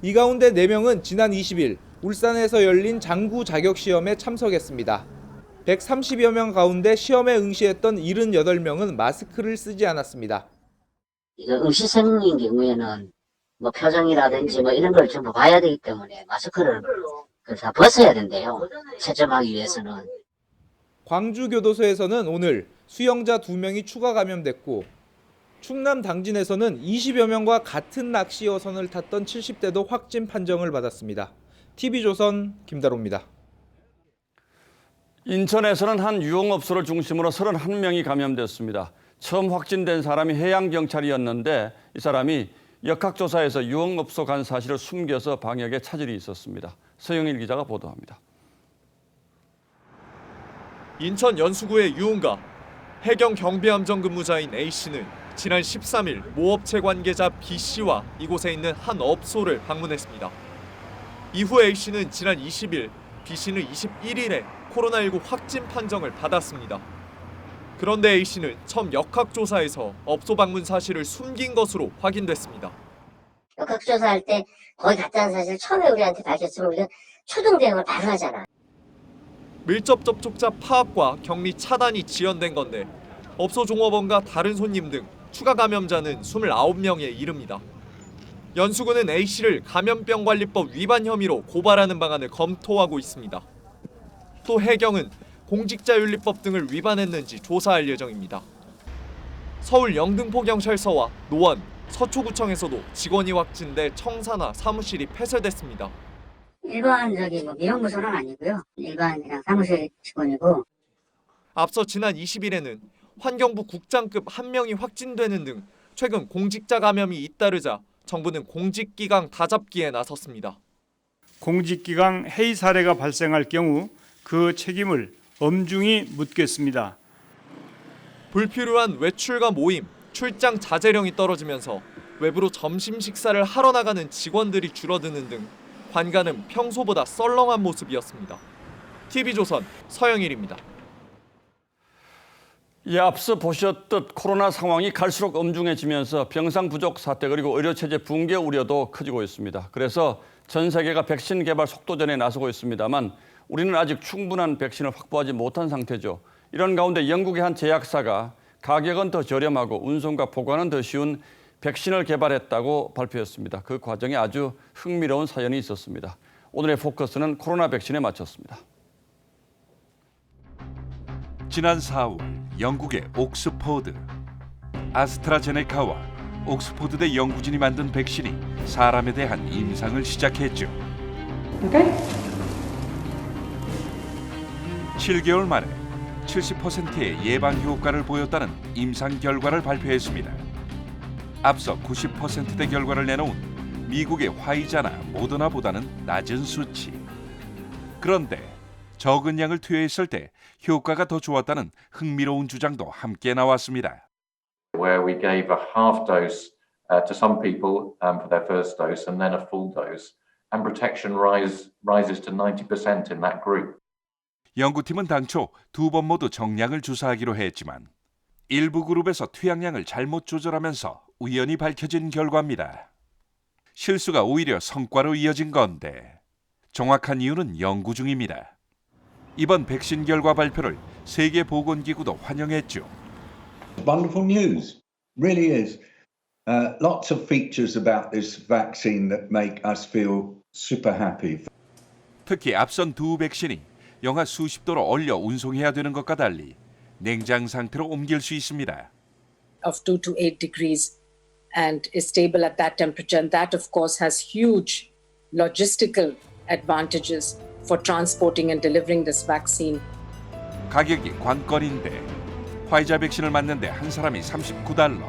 이 가운데 4명은 지난 20일 울산에서 열린 장구 자격 시험에 참석했습니다. 130여 명 가운데 시험에 응시했던 78명은 마스크를 쓰지 않았습니다. 응시생인 경우에는 뭐 표정이라든지 뭐 이런 걸 전부 봐야 되기 때문에 마스크를 다 벗어야 된대요. 채점하기 위해서는. 광주교도소에서는 오늘 수영자 2명이 추가 감염됐고 충남 당진에서는 20여 명과 같은 낚시 어선을 탔던 70대도 확진 판정을 받았습니다. TV조선 김다로입니다. 인천에서는 한 유흥업소를 중심으로 31명이 감염됐습니다. 처음 확진된 사람이 해양경찰이었는데 이 사람이 역학조사에서 유흥업소 간 사실을 숨겨서 방역에 차질이 있었습니다. 서영일 기자가 보도합니다. 인천 연수구의 유흥가, 해경 경비함정 근무자인 A씨는 지난 13일 모업체 관계자 B씨와 이곳에 있는 한 업소를 방문했습니다. 이후 A씨는 지난 20일, B씨는 21일에 코로나19 확진 판정을 받았습니다. 그런데 A씨는 처음 역학조사에서 업소 방문 사실을 숨긴 것으로 확인됐습니다. 역학조사할 때 거기 갔다는 사실 처음에 우리한테 밝혔으면 우리가 초동 대응을 바로 하잖아. 밀접 접촉자 파악과 격리 차단이 지연된 건데 업소 종업원과 다른 손님 등 추가 감염자는 29명에 이릅니다. 연수구는 A씨를 감염병관리법 위반 혐의로 고발하는 방안을 검토하고 있습니다. 또 해경은 공직자윤리법 등을 위반했는지 조사할 예정입니다. 서울 영등포경찰서와 노원, 서초구청에서도 직원이 확진돼 청사나 사무실이 폐쇄됐습니다. 일반적인 민원부서는 아니고요. 일반 그냥 사무실 직원이고. 앞서 지난 20일에는 환경부 국장급 1명이 확진되는 등 최근 공직자 감염이 잇따르자 정부는 공직기강 다잡기에 나섰습니다. 공직기강 해이 사례가 발생할 경우 그 책임을 엄중히 묻겠습니다. 불필요한 외출과 모임, 출장 자제령이 떨어지면서 외부로 점심 식사를 하러 나가는 직원들이 줄어드는 등 관가는 평소보다 썰렁한 모습이었습니다. TV조선 서영일입니다. 예, 앞서 보셨듯 코로나 상황이 갈수록 엄중해지면서 병상 부족 사태 그리고 의료체제 붕괴 우려도 커지고 있습니다. 그래서 전 세계가 백신 개발 속도전에 나서고 있습니다만 우리는 아직 충분한 백신을 확보하지 못한 상태죠. 이런 가운데 영국의 한 제약사가 가격은 더 저렴하고 운송과 보관은 더 쉬운 백신을 개발했다고 발표했습니다. 그 과정에 아주 흥미로운 사연이 있었습니다. 오늘의 포커스는 코로나 백신에 맞췄습니다. 지난 4월 영국의 옥스포드, 아스트라제네카와 옥스포드대 연구진이 만든 백신이 사람에 대한 임상을 시작했죠. 7개월 만에 70%의 예방 효과를 보였다는 임상 결과를 발표했습니다. 앞서 90%대 결과를 내놓은 미국의 화이자나 모더나보다는 낮은 수치. 그런데 적은 양을 투여했을 때 효과가 더 좋았다는 흥미로운 주장도 함께 나왔습니다. Where we gave a half dose to some people for their first dose and then a full dose, and protection rises to 90% in that group. 연구팀은 당초 2번 모두 정량을 주사하기로 했지만 일부 그룹에서 투약량을 잘못 조절하면서 우연히 밝혀진 결과입니다. 실수가 오히려 성과로 이어진 건데 정확한 이유는 연구 중입니다. 이번 백신 결과 발표를 세계보건기구도 환영했죠. Wonderful news, really is. Lots of features about this vaccine that make us feel super happy. 특히 앞선 두 백신이 영하 수십 도로 얼려 운송해야 되는 것과 달리 냉장 상태로 옮길 수 있습니다. Of 2 to 8 degrees and is stable at that temperature, and that of course has huge logistical advantages for transporting and delivering this vaccine. 가격이 관건인데 화이자 백신을 맞는데 한 사람이 $39,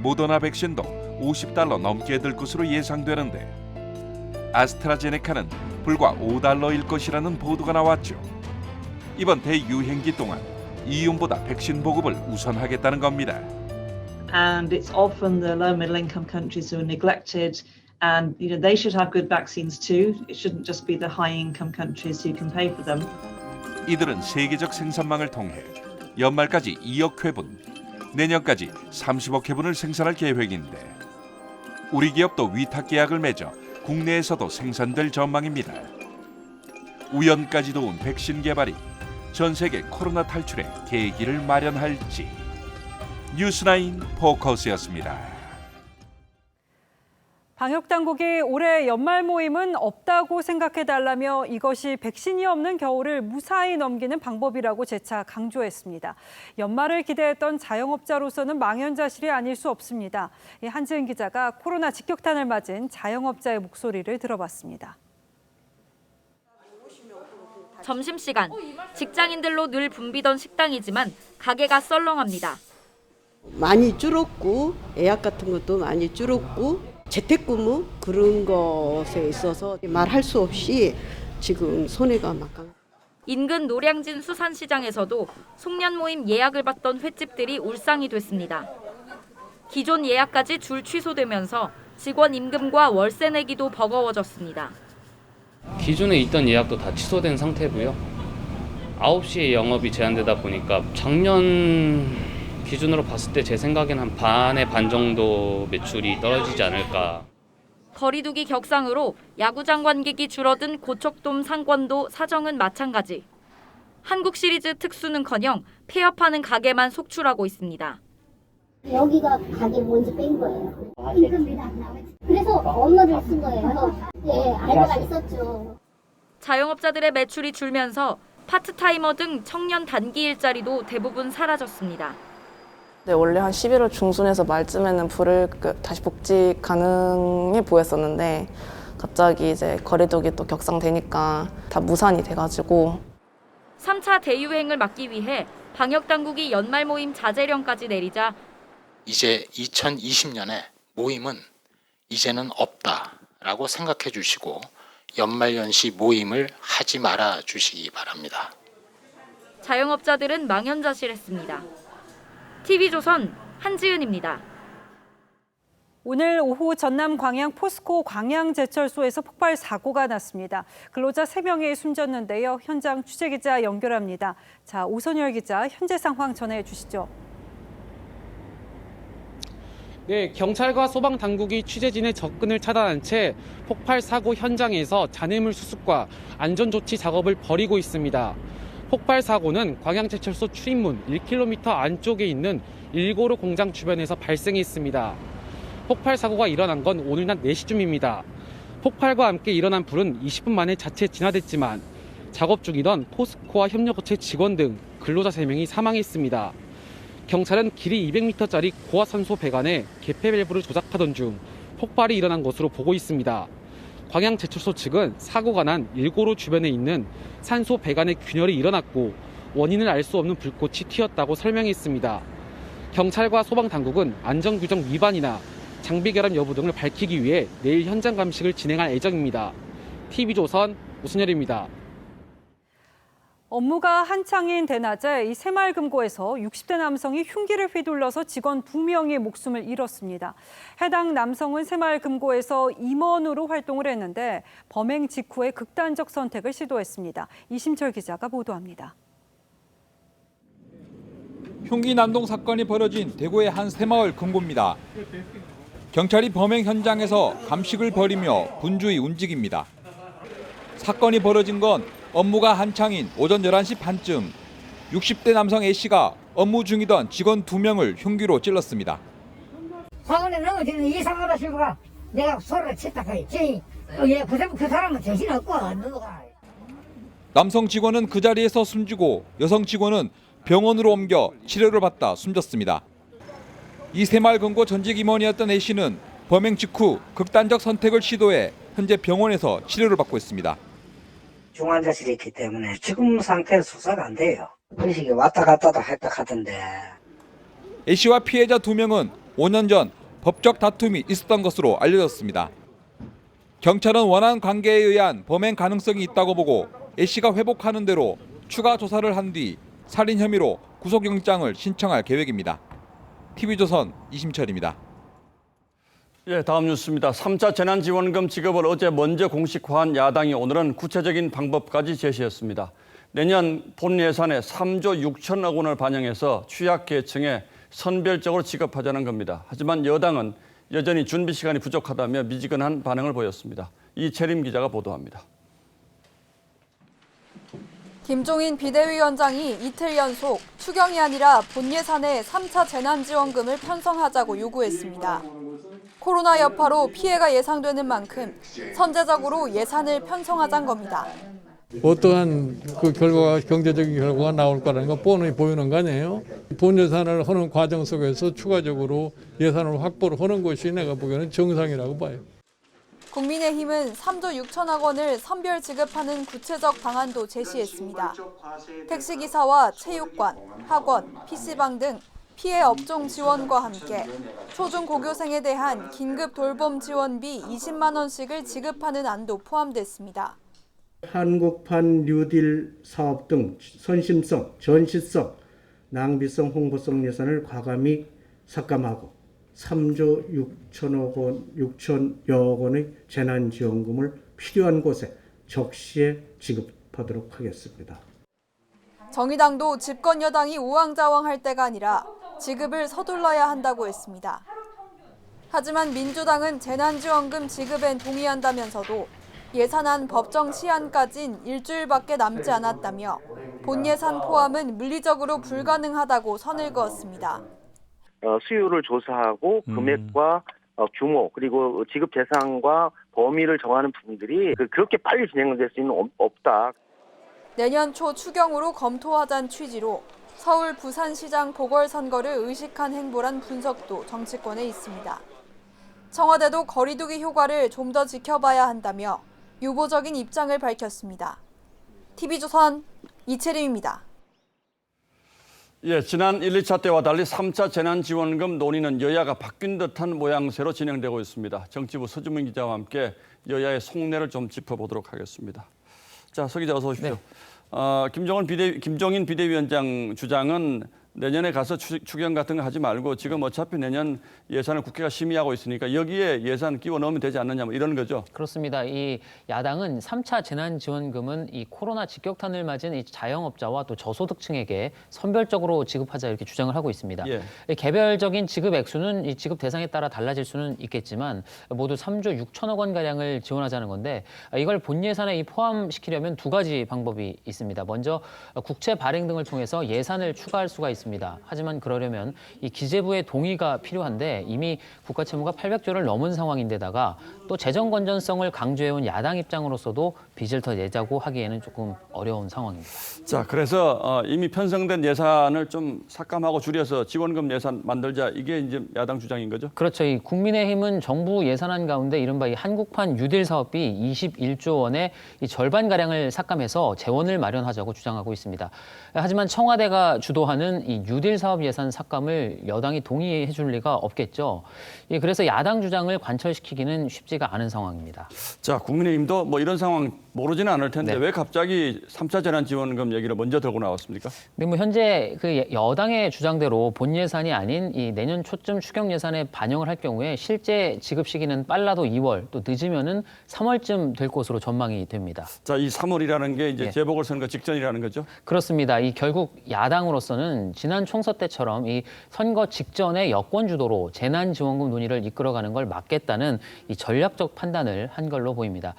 모더나 백신도 $50 넘게 들 것으로 예상되는데 아스트라제네카는 불과 $5일 것이라는 보도가 나왔죠. 이번 대유행기 동안 이윤보다 백신 보급을 우선하겠다는 겁니다. And it's often the low middle income countries who are neglected. And they should have good vaccines too. It shouldn't just be the high-income countries who can pay for them. 이들은 세계적 생산망을 통해 연말까지 2억 회분, 내년까지 30억 회분을 생산할 계획인데 우리 기업도 위탁 계약을 맺어 국내에서도 생산될 전망입니다. 우연까지 도운 백신 개발이 전 세계 코로나 탈출의 계기를 마련할지. 뉴스나인 포커스였습니다. 방역당국이 올해 연말 모임은 없다고 생각해달라며 이것이 백신이 없는 겨울을 무사히 넘기는 방법이라고 재차 강조했습니다. 연말을 기대했던 자영업자로서는 망연자실이 아닐 수 없습니다. 한지은 기자가 코로나 직격탄을 맞은 자영업자의 목소리를 들어봤습니다. 점심시간, 직장인들로 늘 붐비던 식당이지만 가게가 썰렁합니다. 많이 줄었고 예약 같은 것도 많이 줄었고 재택근무 그런 것에 있어서 말할 수 없이 지금 손해가 막강. 인근 노량진 수산시장에서도 송년 모임 예약을 받던 횟집들이 울상이 됐습니다. 기존 예약까지 줄 취소되면서 직원 임금과 월세 내기도 버거워졌습니다. 기존에 있던 예약도 다 취소된 상태고요. 9시에 영업이 제한되다 보니까 작년 기준으로 봤을 때 제 생각엔 한 반의 반 정도 매출이 떨어지지 않을까. 거리두기 격상으로 야구장 관객이 줄어든 고척돔 상권도 사정은 마찬가지. 한국 시리즈 특수는커녕 폐업하는 가게만 속출하고 있습니다. 여기가 가게 먼저 뺀 거예요. 임금이 안 나와요. 그래서 업무를 쓴 거예요. 예, 알바가 있었죠. 자영업자들의 매출이 줄면서 파트타이머 등 청년 단기 일자리도 대부분 사라졌습니다. 네, 원래 한 11월 중순에서 말쯤에는 불을 다시 복직 가능해 보였었는데 갑자기 이제 거리두기 또 격상되니까 다 무산이 돼가지고 3차 대유행을 막기 위해 방역당국이 연말 모임 자제령까지 내리자 이제 2020년에 모임은 이제는 없다라고 생각해 주시고 연말연시 모임을 하지 말아 주시기 바랍니다. 자영업자들은 망연자실했습니다. TV조선 한지은입니다. 오늘 오후 전남 광양 포스코 광양제철소에서 폭발 사고가 났습니다. 근로자 3명이 숨졌는데요. 현장 취재기자 연결합니다. 자, 오선열 기자, 현재 상황 전해 주시죠. 네, 경찰과 소방당국이 취재진의 접근을 차단한 채 폭발 사고 현장에서 잔해물 수습과 안전조치 작업을 벌이고 있습니다. 폭발 사고는 광양제철소 출입문 1km 안쪽에 있는 1고로 공장 주변에서 발생했습니다. 폭발 사고가 일어난 건 오늘 낮 4시쯤입니다. 폭발과 함께 일어난 불은 20분 만에 자체 진화됐지만 작업 중이던 포스코와 협력업체 직원 등 근로자 3명이 사망했습니다. 경찰은 길이 200m짜리 고화산소 배관에 개폐 밸브를 조작하던 중 폭발이 일어난 것으로 보고 있습니다. 광양제철소 측은 사고가 난 1고로 주변에 있는 산소 배관에 균열이 일어났고 원인을 알 수 없는 불꽃이 튀었다고 설명했습니다. 경찰과 소방당국은 안전규정 위반이나 장비 결함 여부 등을 밝히기 위해 내일 현장 감식을 진행할 예정입니다. TV조선 오순열입니다. 업무가 한창인 대낮에 이 새마을금고에서 60대 남성이 흉기를 휘둘러서 직원 2명이 목숨을 잃었습니다. 해당 남성은 새마을금고에서 임원으로 활동을 했는데 범행 직후에 극단적 선택을 시도했습니다. 이심철 기자가 보도합니다. 흉기 난동 사건이 벌어진 대구의 한 새마을 금고입니다. 경찰이 범행 현장에서 감식을 벌이며 분주히 움직입니다. 사건이 벌어진 건 업무가 한창인 오전 11시 반쯤 60대 남성 A씨가 업무 중이던 직원 2명을 흉기로 찔렀습니다. 사건에 넘어지는 이상하다 싶어가 내가 소리를 쳤다 했지. 그 사람은 정신없고 누가. 남성 직원은 그 자리에서 숨지고 여성 직원은 병원으로 옮겨 치료를 받다 숨졌습니다. 이 새마을금고 전직 임원이었던 A씨는 범행 직후 극단적 선택을 시도해 현재 병원에서 치료를 받고 있습니다. 중환자실이 있기 때문에 지금 상태에서 수사가 안 돼요. 의식이 왔다 갔다도 했다 하던데. A씨와 피해자 2명은 5년 전 법적 다툼이 있었던 것으로 알려졌습니다. 경찰은 원한 관계에 의한 범행 가능성이 있다고 보고 A씨가 회복하는 대로 추가 조사를 한 뒤 살인 혐의로 구속영장을 신청할 계획입니다. TV조선 이심철입니다. 예, 다음 뉴스입니다. 3차 재난지원금 지급을 어제 먼저 공식화한 야당이 오늘은 구체적인 방법까지 제시했습니다. 내년 본 예산에 3조 6천억 원을 반영해서 취약계층에 선별적으로 지급하자는 겁니다. 하지만 여당은 여전히 준비 시간이 부족하다며 미지근한 반응을 보였습니다. 이채림 기자가 보도합니다. 김종인 비대위원장이 이틀 연속 추경이 아니라 본 예산에 3차 재난지원금을 편성하자고 요구했습니다. 코로나 여파로 피해가 예상되는 만큼 선제적으로 예산을 편성하자는 겁니다. 어떠한 그 결과가 경제적인 결과가 나올 거라는 거 뻔히 보이는 거 아니에요? 본 예산을 하는 과정 속에서 추가적으로 예산을 확보를 하는 것이 내가 보기에는 정상이라고 봐요. 국민의힘은 3조 6천억 원을 선별 지급하는 구체적 방안도 제시했습니다. 택시기사와 체육관, 학원, PC방 등 피해 업종 지원과 함께 초중고교생에 대한 긴급 돌봄 지원비 20만 원씩을 지급하는 안도 포함됐습니다. 한국판 뉴딜 사업 등 선심성, 전시성, 낭비성, 홍보성 예산을 과감히 삭감하고 3조 6천여 원의 재난지원금을 필요한 곳에 적시에 지급하도록 하겠습니다. 정의당도 집권 여당이 우왕좌왕할 때가 아니라 지급을 서둘러야 한다고 했습니다. 하지만 민주당은 재난지원금 지급엔 동의한다면서도 예산안 법정 시한까진 일주일밖에 남지 않았다며 본 예산 포함은 물리적으로 불가능하다고 선을 그었습니다. 수요를 조사하고 금액과 규모 그리고 지급 대상과 범위를 정하는 부분들이 그렇게 빨리 진행될 수는 없다. 내년 초 추경으로 검토하자는 취지로 서울 부산시장 보궐선거를 의식한 행보란 분석도 정치권에 있습니다. 청와대도 거리두기 효과를 좀 더 지켜봐야 한다며 유보적인 입장을 밝혔습니다. TV조선 이채림입니다. 예, 지난 1, 2차 때와 달리 3차 재난지원금 논의는 여야가 바뀐 듯한 모양새로 진행되고 있습니다. 정치부 서주문 기자와 함께 여야의 속내를 좀 짚어보도록 하겠습니다. 자, 서 기자 어서 오십시오. 네. 김종인 비대위원장 주장은 내년에 가서 추경 같은 거 하지 말고 지금 어차피 내년 예산을 국회가 심의하고 있으니까 여기에 예산 끼워 넣으면 되지 않느냐 뭐 이런 거죠. 그렇습니다. 이 야당은 3차 재난지원금은 이 코로나 직격탄을 맞은 이 자영업자와 또 저소득층에게 선별적으로 지급하자 이렇게 주장을 하고 있습니다. 예. 개별적인 지급 액수는 이 지급 대상에 따라 달라질 수는 있겠지만 모두 3조 6천억 원 가량을 지원하자는 건데 이걸 본 예산에 포함시키려면 두 가지 방법이 있습니다. 먼저 국채 발행 등을 통해서 예산을 추가할 수가 있습니다. 하지만 그러려면 이 기재부의 동의가 필요한데 이미 국가 채무가 800조를 넘은 상황인데다가 또 재정 건전성을 강조해온 야당 입장으로서도 빚을 더 내자고 하기에는 조금 어려운 상황입니다. 자, 그래서 이미 편성된 예산을 좀 삭감하고 줄여서 지원금 예산 만들자 이게 이제 야당 주장인 거죠? 그렇죠. 이 국민의힘은 정부 예산안 가운데 이른바 이 한국판 뉴딜 사업비 21조 원의 이 절반 가량을 삭감해서 재원을 마련하자고 주장하고 있습니다. 하지만 청와대가 주도하는 이 뉴딜 사업 예산 삭감을 여당이 동의해 줄 리가 없겠죠. 그래서 야당 주장을 관철시키기는 쉽지가 않은 상황입니다. 자, 국민의힘도 뭐 이런 상황 모르지는 않을 텐데 네. 왜 갑자기 3차 재난지원금 얘기를 먼저 들고 나왔습니까? 네, 뭐 현재 그 여당의 주장대로 본 예산이 아닌 이 내년 초쯤 추경 예산에 반영을 할 경우에 실제 지급 시기는 빨라도 2월, 또 늦으면은 3월쯤 될 것으로 전망이 됩니다. 자, 이 3월이라는 게 이제 재보궐선거 직전이라는 거죠? 그렇습니다. 이 결국 야당으로서는 지난 총선 때처럼 이 선거 직전에 여권 주도로 재난지원금 논의를 이끌어가는 걸 막겠다는 이 전략적 판단을 한 걸로 보입니다.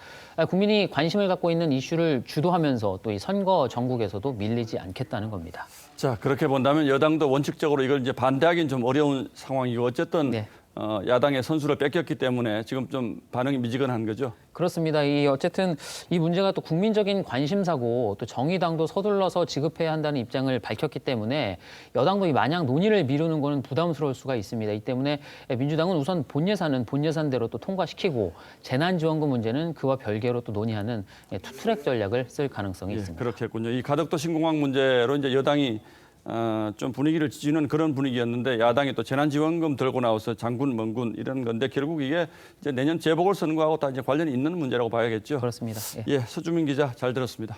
국민이 관심을 갖고 있는 이슈를 주도하면서 또 이 선거 전국에서도 밀리지 않겠다는 겁니다. 자, 그렇게 본다면 여당도 원칙적으로 이걸 이제 반대하기는 좀 어려운 상황이고 어쨌든 네. 야당의 선수를 뺏겼기 때문에 지금 좀 반응이 미지근한 거죠. 그렇습니다. 어쨌든 이 문제가 또 국민적인 관심사고 또 정의당도 서둘러서 지급해야 한다는 입장을 밝혔기 때문에 여당도 마냥 논의를 미루는 것은 부담스러울 수가 있습니다. 이 때문에 민주당은 우선 본 예산은 본 예산대로 또 통과시키고 재난지원금 문제는 그와 별개로 또 논의하는 투트랙 전략을 쓸 가능성이 있습니다. 그렇겠군요. 이 가덕도 신공항 문제로 이제 여당이 좀 분위기를 지지는 그런 분위기였는데 야당이 또 재난지원금 들고 나와서 장군, 멍군 이런 건데 결국 이게 이제 내년 재보궐선거하고 다 이제 관련이 있는 문제라고 봐야겠죠. 그렇습니다. 예, 서주민 기자 잘 들었습니다.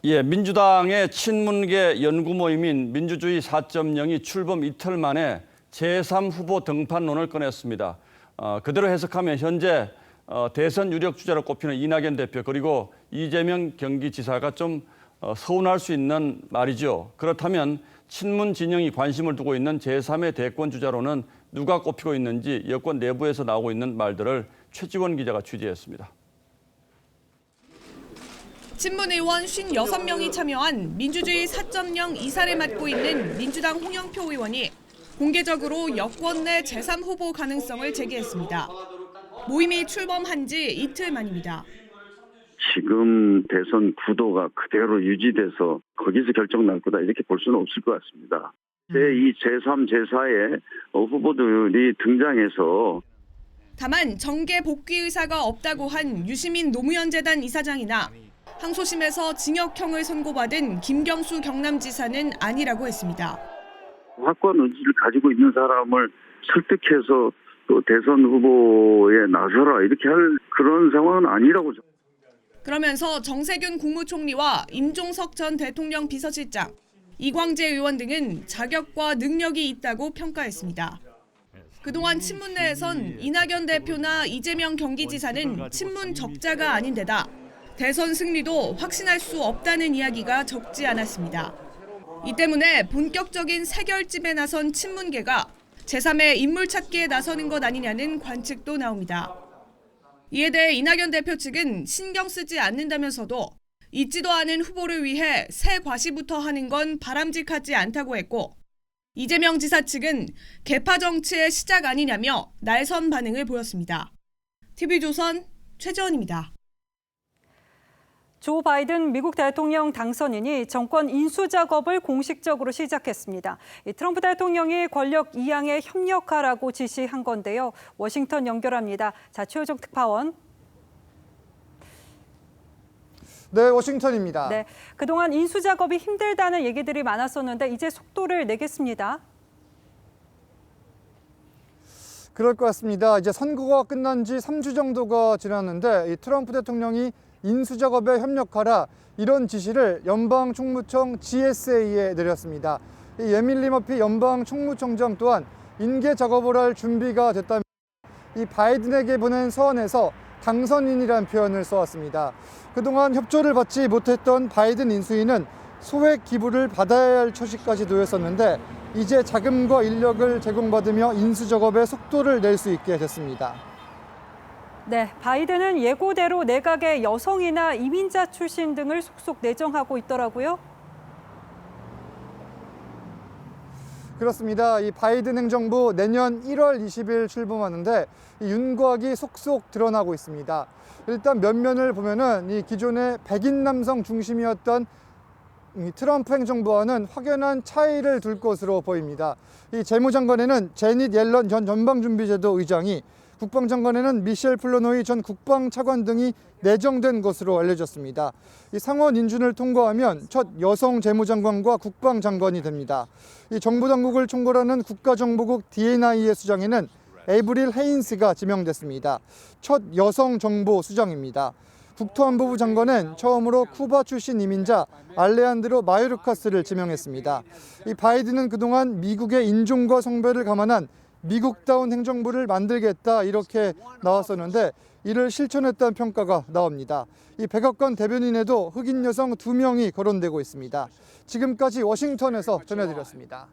예, 민주당의 친문계 연구 모임인 민주주의 4.0이 출범 이틀 만에 제3후보 등판론을 꺼냈습니다. 그대로 해석하면 현재 대선 유력 주자로 꼽히는 이낙연 대표 그리고 이재명 경기지사가 좀 서운할 수 있는 말이죠. 그렇다면 친문 진영이 관심을 두고 있는 제3의 대권 주자로는 누가 꼽히고 있는지 여권 내부에서 나오고 있는 말들을 최지원 기자가 취재했습니다. 친문 의원 56명이 참여한 민주주의 4.0 이사를 맡고 있는 민주당 홍영표 의원이 공개적으로 여권 내 제3후보 가능성을 제기했습니다. 모임이 출범한 지 이틀 만입니다. 지금 대선 구도가 그대로 유지돼서 거기서 결정 날 거다 이렇게 볼 수는 없을 것 같습니다. 이 제3, 제4의 후보들이 등장해서 다만 정계 복귀 의사가 없다고 한 유시민 노무현재단 이사장이나 항소심에서 징역형을 선고받은 김경수 경남지사는 아니라고 했습니다. 확고한 의지를 가지고 있는 사람을 설득해서 또 대선 후보에 나서라 이렇게 할 그런 상황은 아니라고. 그러면서 정세균 국무총리와 임종석 전 대통령 비서실장, 이광재 의원 등은 자격과 능력이 있다고 평가했습니다. 그동안 친문 내에선 이낙연 대표나 이재명 경기지사는 친문 적자가 아닌 데다 대선 승리도 확신할 수 없다는 이야기가 적지 않았습니다. 이 때문에 본격적인 세결집에 나선 친문계가 제3의 인물 찾기에 나서는 것 아니냐는 관측도 나옵니다. 이에 대해 이낙연 대표 측은 신경 쓰지 않는다면서도 있지도 않은 후보를 위해 새 과시부터 하는 건 바람직하지 않다고 했고 이재명 지사 측은 개파 정치의 시작 아니냐며 날선 반응을 보였습니다. TV조선 최재원입니다. 조 바이든 미국 대통령 당선인이 정권 인수 작업을 공식적으로 시작했습니다. 트럼프 대통령이 권력 이양에 협력하라고 지시한 건데요. 워싱턴 연결합니다. 자, 최호정 특파원. 네, 워싱턴입니다. 네, 그동안 인수 작업이 힘들다는 얘기들이 많았었는데 이제 속도를 내겠습니다. 그럴 것 같습니다. 이제 선거가 끝난 지 3주 정도가 지났는데 이 트럼프 대통령이 인수 작업에 협력하라 이런 지시를 연방총무청 GSA에 내렸습니다. 이 에밀리 머피 연방총무청장 또한 인계 작업을 할 준비가 됐다며 이 바이든에게 보낸 서한에서 당선인이라는 표현을 써왔습니다. 그동안 협조를 받지 못했던 바이든 인수위는 소액 기부를 받아야 할 처지까지 놓였었는데 이제 자금과 인력을 제공받으며 인수 작업에 속도를 낼 수 있게 됐습니다. 네, 바이든은 예고대로 내각에 여성이나 이민자 출신 등을 속속 내정하고 있더라고요. 그렇습니다. 이 바이든 행정부 내년 1월 20일 출범하는데 이 윤곽이 속속 드러나고 있습니다. 일단 면면을 보면은 이 기존의 백인 남성 중심이었던 이 트럼프 행정부와는 확연한 차이를 둘 것으로 보입니다. 이 재무장관에는 제닛 옐런 전 연방준비제도 의장이, 국방장관에는 미셸 플러노이 전 국방차관 등이 내정된 것으로 알려졌습니다. 이 상원 인준을 통과하면 첫 여성 재무장관과 국방장관이 됩니다. 이 정부 당국을 총괄하는 국가정보국 DNI의 수장에는 에이브릴 헤인스가 지명됐습니다. 첫 여성 정보 수장입니다. 국토안보부 장관은 처음으로 쿠바 출신 이민자 알레한드로 마요르카스를 지명했습니다. 이 바이든은 그동안 미국의 인종과 성별을 감안한 미국다운 행정부를 만들겠다 이렇게 나왔었는데 이를 실천했다는 평가가 나옵니다. 이 백악관 대변인에도 흑인 여성 2명이 거론되고 있습니다. 지금까지 워싱턴에서 전해드렸습니다.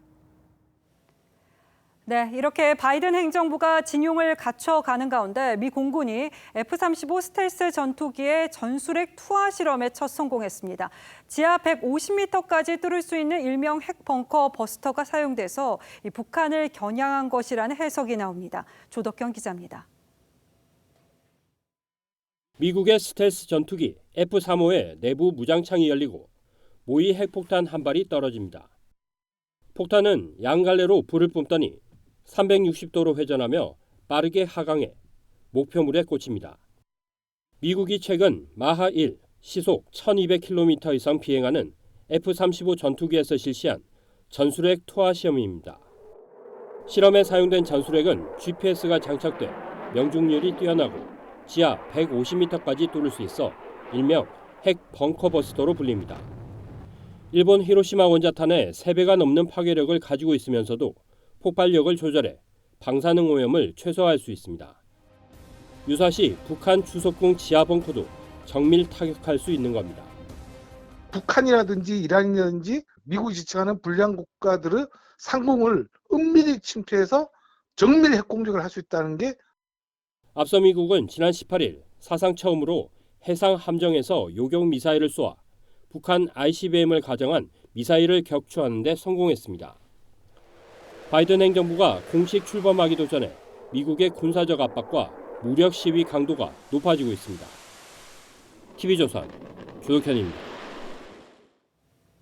네, 이렇게 바이든 행정부가 진용을 갖춰가는 가운데 미 공군이 F-35 스텔스 전투기의 전술핵 투하 실험에 첫 성공했습니다. 지하 150m까지 뚫을 수 있는 일명 핵벙커 버스터가 사용돼서 이 북한을 겨냥한 것이라는 해석이 나옵니다. 조덕경 기자입니다. 미국의 스텔스 전투기 F-35의 내부 무장창이 열리고 모의 핵폭탄 한 발이 떨어집니다. 폭탄은 양갈래로 불을 뿜더니 360도로 회전하며 빠르게 하강해 목표물에 꽂힙니다. 미국이 최근 마하 1 시속 1200km 이상 비행하는 F-35 전투기에서 실시한 전술핵 투하 시험입니다. 실험에 사용된 전술핵은 GPS가 장착돼 명중률이 뛰어나고 지하 150m까지 뚫을 수 있어 일명 핵 벙커 버스터로 불립니다. 일본 히로시마 원자탄의 3배가 넘는 파괴력을 가지고 있으면서도 폭발력을 조절해 방사능 오염을 최소화할 수 있습니다. 유사시 북한 주석궁 지하 벙커도 정밀 타격할 수 있는 겁니다. 북한이라든지 이란이라든지 미국이 지칭하는 불량 국가들의 상공을 은밀히 침투해서 정밀 핵공격을 할 수 있다는 게 앞서 미국은 지난 18일 사상 처음으로 해상 함정에서 요격 미사일을 쏘아 북한 ICBM을 가정한 미사일을 격추하는 데 성공했습니다. 바이든 행정부가 공식 출범하기도 전에 미국의 군사적 압박과 무력 시위 강도가 높아지고 있습니다. TV조선 조덕현입니다.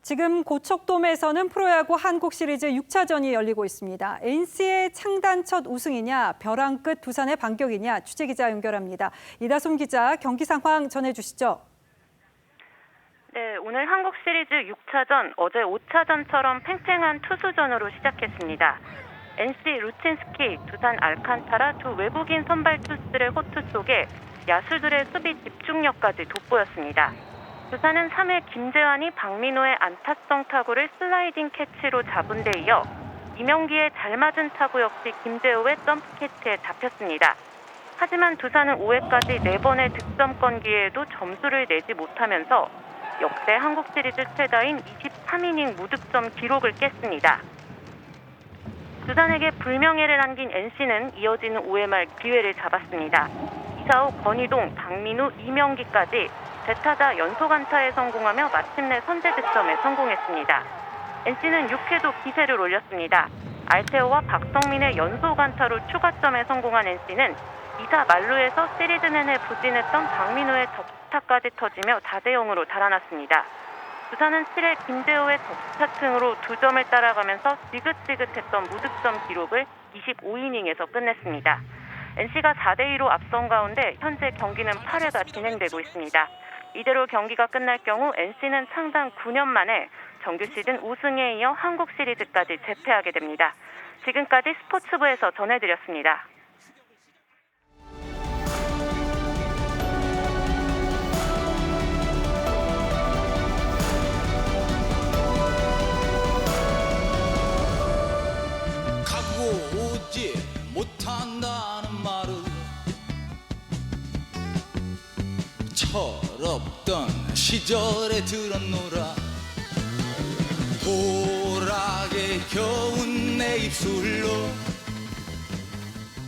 지금 고척돔에서는 프로야구 한국 시리즈 6차전이 열리고 있습니다. NC의 창단 첫 우승이냐, 벼랑 끝 두산의 반격이냐, 취재기자 연결합니다. 이다솜 기자, 경기 상황 전해주시죠. 네, 오늘 한국 시리즈 6차전, 어제 5차전처럼 팽팽한 투수전으로 시작했습니다. NC 루친스키, 두산 알칸타라 두 외국인 선발 투수들의 호투 속에 야수들의 수비 집중력까지 돋보였습니다. 두산은 3회 김재환이 박민호의 안타성 타구를 슬라이딩 캐치로 잡은 데 이어 이명기의 잘 맞은 타구 역시 김재호의 점프 캐치에 잡혔습니다. 하지만 두산은 5회까지 4번의 득점권 기회에도 점수를 내지 못하면서 역대 한국 시리즈 최다인 23이닝 무득점 기록을 깼습니다. 두산에게 불명예를 안긴 NC는 이어지는 5회 말 기회를 잡았습니다. 이사호, 권희동, 박민우, 이명기까지 대타자 연속 안타에 성공하며 마침내 선제 득점에 성공했습니다. NC는 6회도 기세를 올렸습니다. 알테오와 박성민의 연속 안타로 추가점에 성공한 NC는 2사 만루에서 시리즈 내내 부진했던 박민우의 적시타까지 터지며 4대0으로 달아났습니다. 두산은 7회 김재호의 적시타승으로 2점을 따라가면서 지긋지긋했던 무득점 기록을 25이닝에서 끝냈습니다. NC가 4대2로 앞선 가운데 현재 경기는 8회가 진행되고 있습니다. 이대로 경기가 끝날 경우 NC는 창단 9년 만에 정규 시즌 우승에 이어 한국 시리즈까지 재패하게 됩니다. 지금까지 스포츠부에서 전해드렸습니다. 시절에 들었노라 보라게 겨운 내 입술로.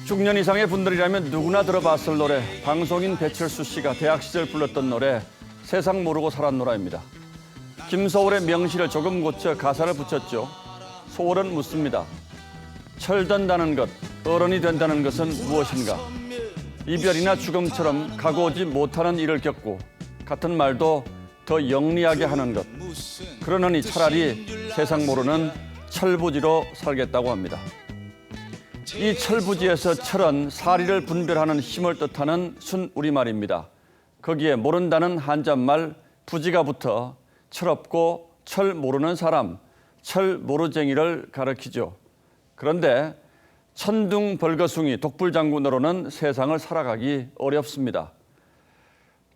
중년 이상의 분들이라면 누구나 들어봤을 노래, 방송인 배철수 씨가 대학 시절 불렀던 노래 세상 모르고 살았노라입니다. 김소월의 명시를 조금 고쳐 가사를 붙였죠. 소월은 묻습니다. 철든다는 것, 어른이 된다는 것은 무엇인가? 이별이나 죽음처럼 가고 오지 못하는 일을 겪고 같은 말도 더 영리하게 하는 것. 그러느니 차라리 세상 모르는 철부지로 살겠다고 합니다. 이 철부지에서 철은 사리를 분별하는 힘을 뜻하는 순우리말입니다. 거기에 모른다는 한자말 부지가 붙어 철없고 철 모르는 사람, 철모르쟁이를 가리키죠. 그런데 천둥벌거숭이 독불장군으로는 세상을 살아가기 어렵습니다.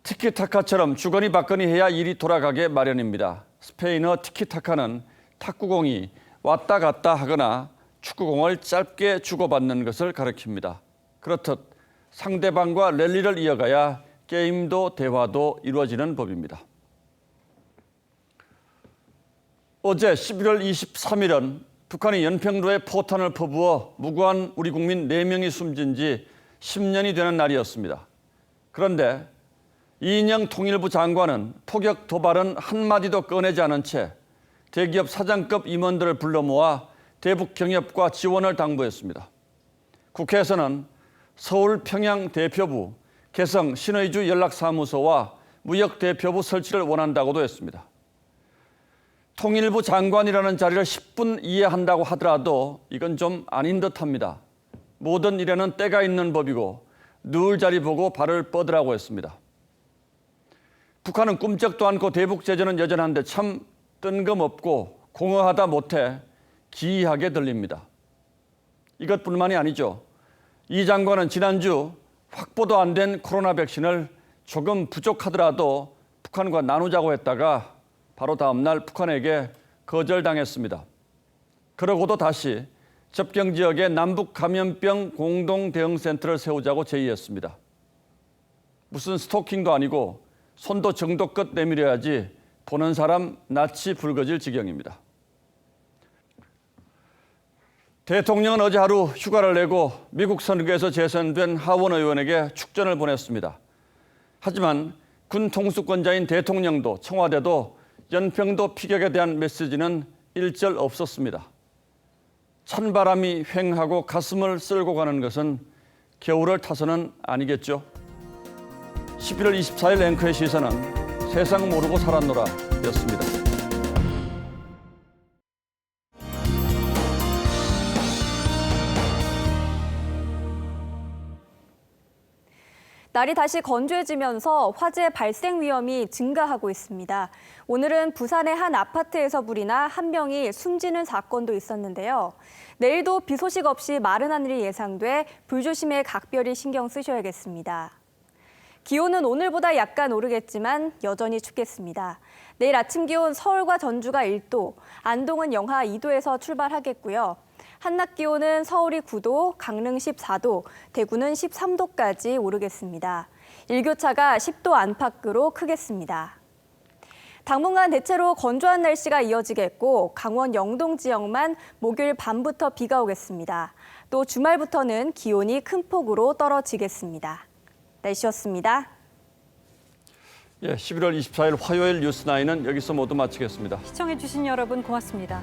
티키타카처럼 주거니 받거니 해야 일이 돌아가게 마련입니다. 스페인어 티키타카는 탁구공이 왔다 갔다 하거나 축구공을 짧게 주고받는 것을 가리킵니다. 그렇듯 상대방과 랠리를 이어가야 게임도 대화도 이루어지는 법입니다. 어제 11월 23일은 북한이 연평도에 포탄을 퍼부어 무고한 우리 국민 4명이 숨진 지 10년이 되는 날이었습니다. 그런데 이인영 통일부 장관은 포격 도발은 한마디도 꺼내지 않은 채 대기업 사장급 임원들을 불러 모아 대북 경협과 지원을 당부했습니다. 국회에서는 서울 평양 대표부, 개성 신의주 연락사무소와 무역대표부 설치를 원한다고도 했습니다. 통일부 장관이라는 자리를 10분 이해한다고 하더라도 이건 좀 아닌 듯합니다. 모든 일에는 때가 있는 법이고 누울 자리 보고 발을 뻗으라고 했습니다. 북한은 꿈쩍도 않고 대북 제재는 여전한데 참 뜬금없고 공허하다 못해 기이하게 들립니다. 이것뿐만이 아니죠. 이 장관은 지난주 확보도 안 된 코로나 백신을 조금 부족하더라도 북한과 나누자고 했다가 바로 다음 날 북한에게 거절당했습니다. 그러고도 다시 접경 지역에 남북 감염병 공동 대응센터를 세우자고 제의했습니다. 무슨 스토킹도 아니고 손도 정도껏 내밀어야지 보는 사람 낯이 붉어질 지경입니다. 대통령은 어제 하루 휴가를 내고 미국 선거에서 재선된 하원 의원에게 축전을 보냈습니다. 하지만 군 통수권자인 대통령도 청와대도 연평도 피격에 대한 메시지는 일절 없었습니다. 찬바람이 휑하고 가슴을 쓸고 가는 것은 겨울을 타서는 아니겠죠. 11월 24일 앵커의 시선은 세상 모르고 살았노라 였습니다. 날이 다시 건조해지면서 화재 발생 위험이 증가하고 있습니다. 오늘은 부산의 한 아파트에서 불이 나 한 명이 숨지는 사건도 있었는데요. 내일도 비 소식 없이 마른 하늘이 예상돼 불조심에 각별히 신경 쓰셔야겠습니다. 기온은 오늘보다 약간 오르겠지만 여전히 춥겠습니다. 내일 아침 기온 서울과 전주가 1도, 안동은 영하 2도에서 출발하겠고요. 한낮 기온은 서울이 9도, 강릉 14도, 대구는 13도까지 오르겠습니다. 일교차가 10도 안팎으로 크겠습니다. 당분간 대체로 건조한 날씨가 이어지겠고 강원 영동 지역만 목요일 밤부터 비가 오겠습니다. 또 주말부터는 기온이 큰 폭으로 떨어지겠습니다. 날씨였습니다. 11월 24일 화요일 뉴스9은 여기서 모두 마치겠습니다. 시청해주신 여러분 고맙습니다.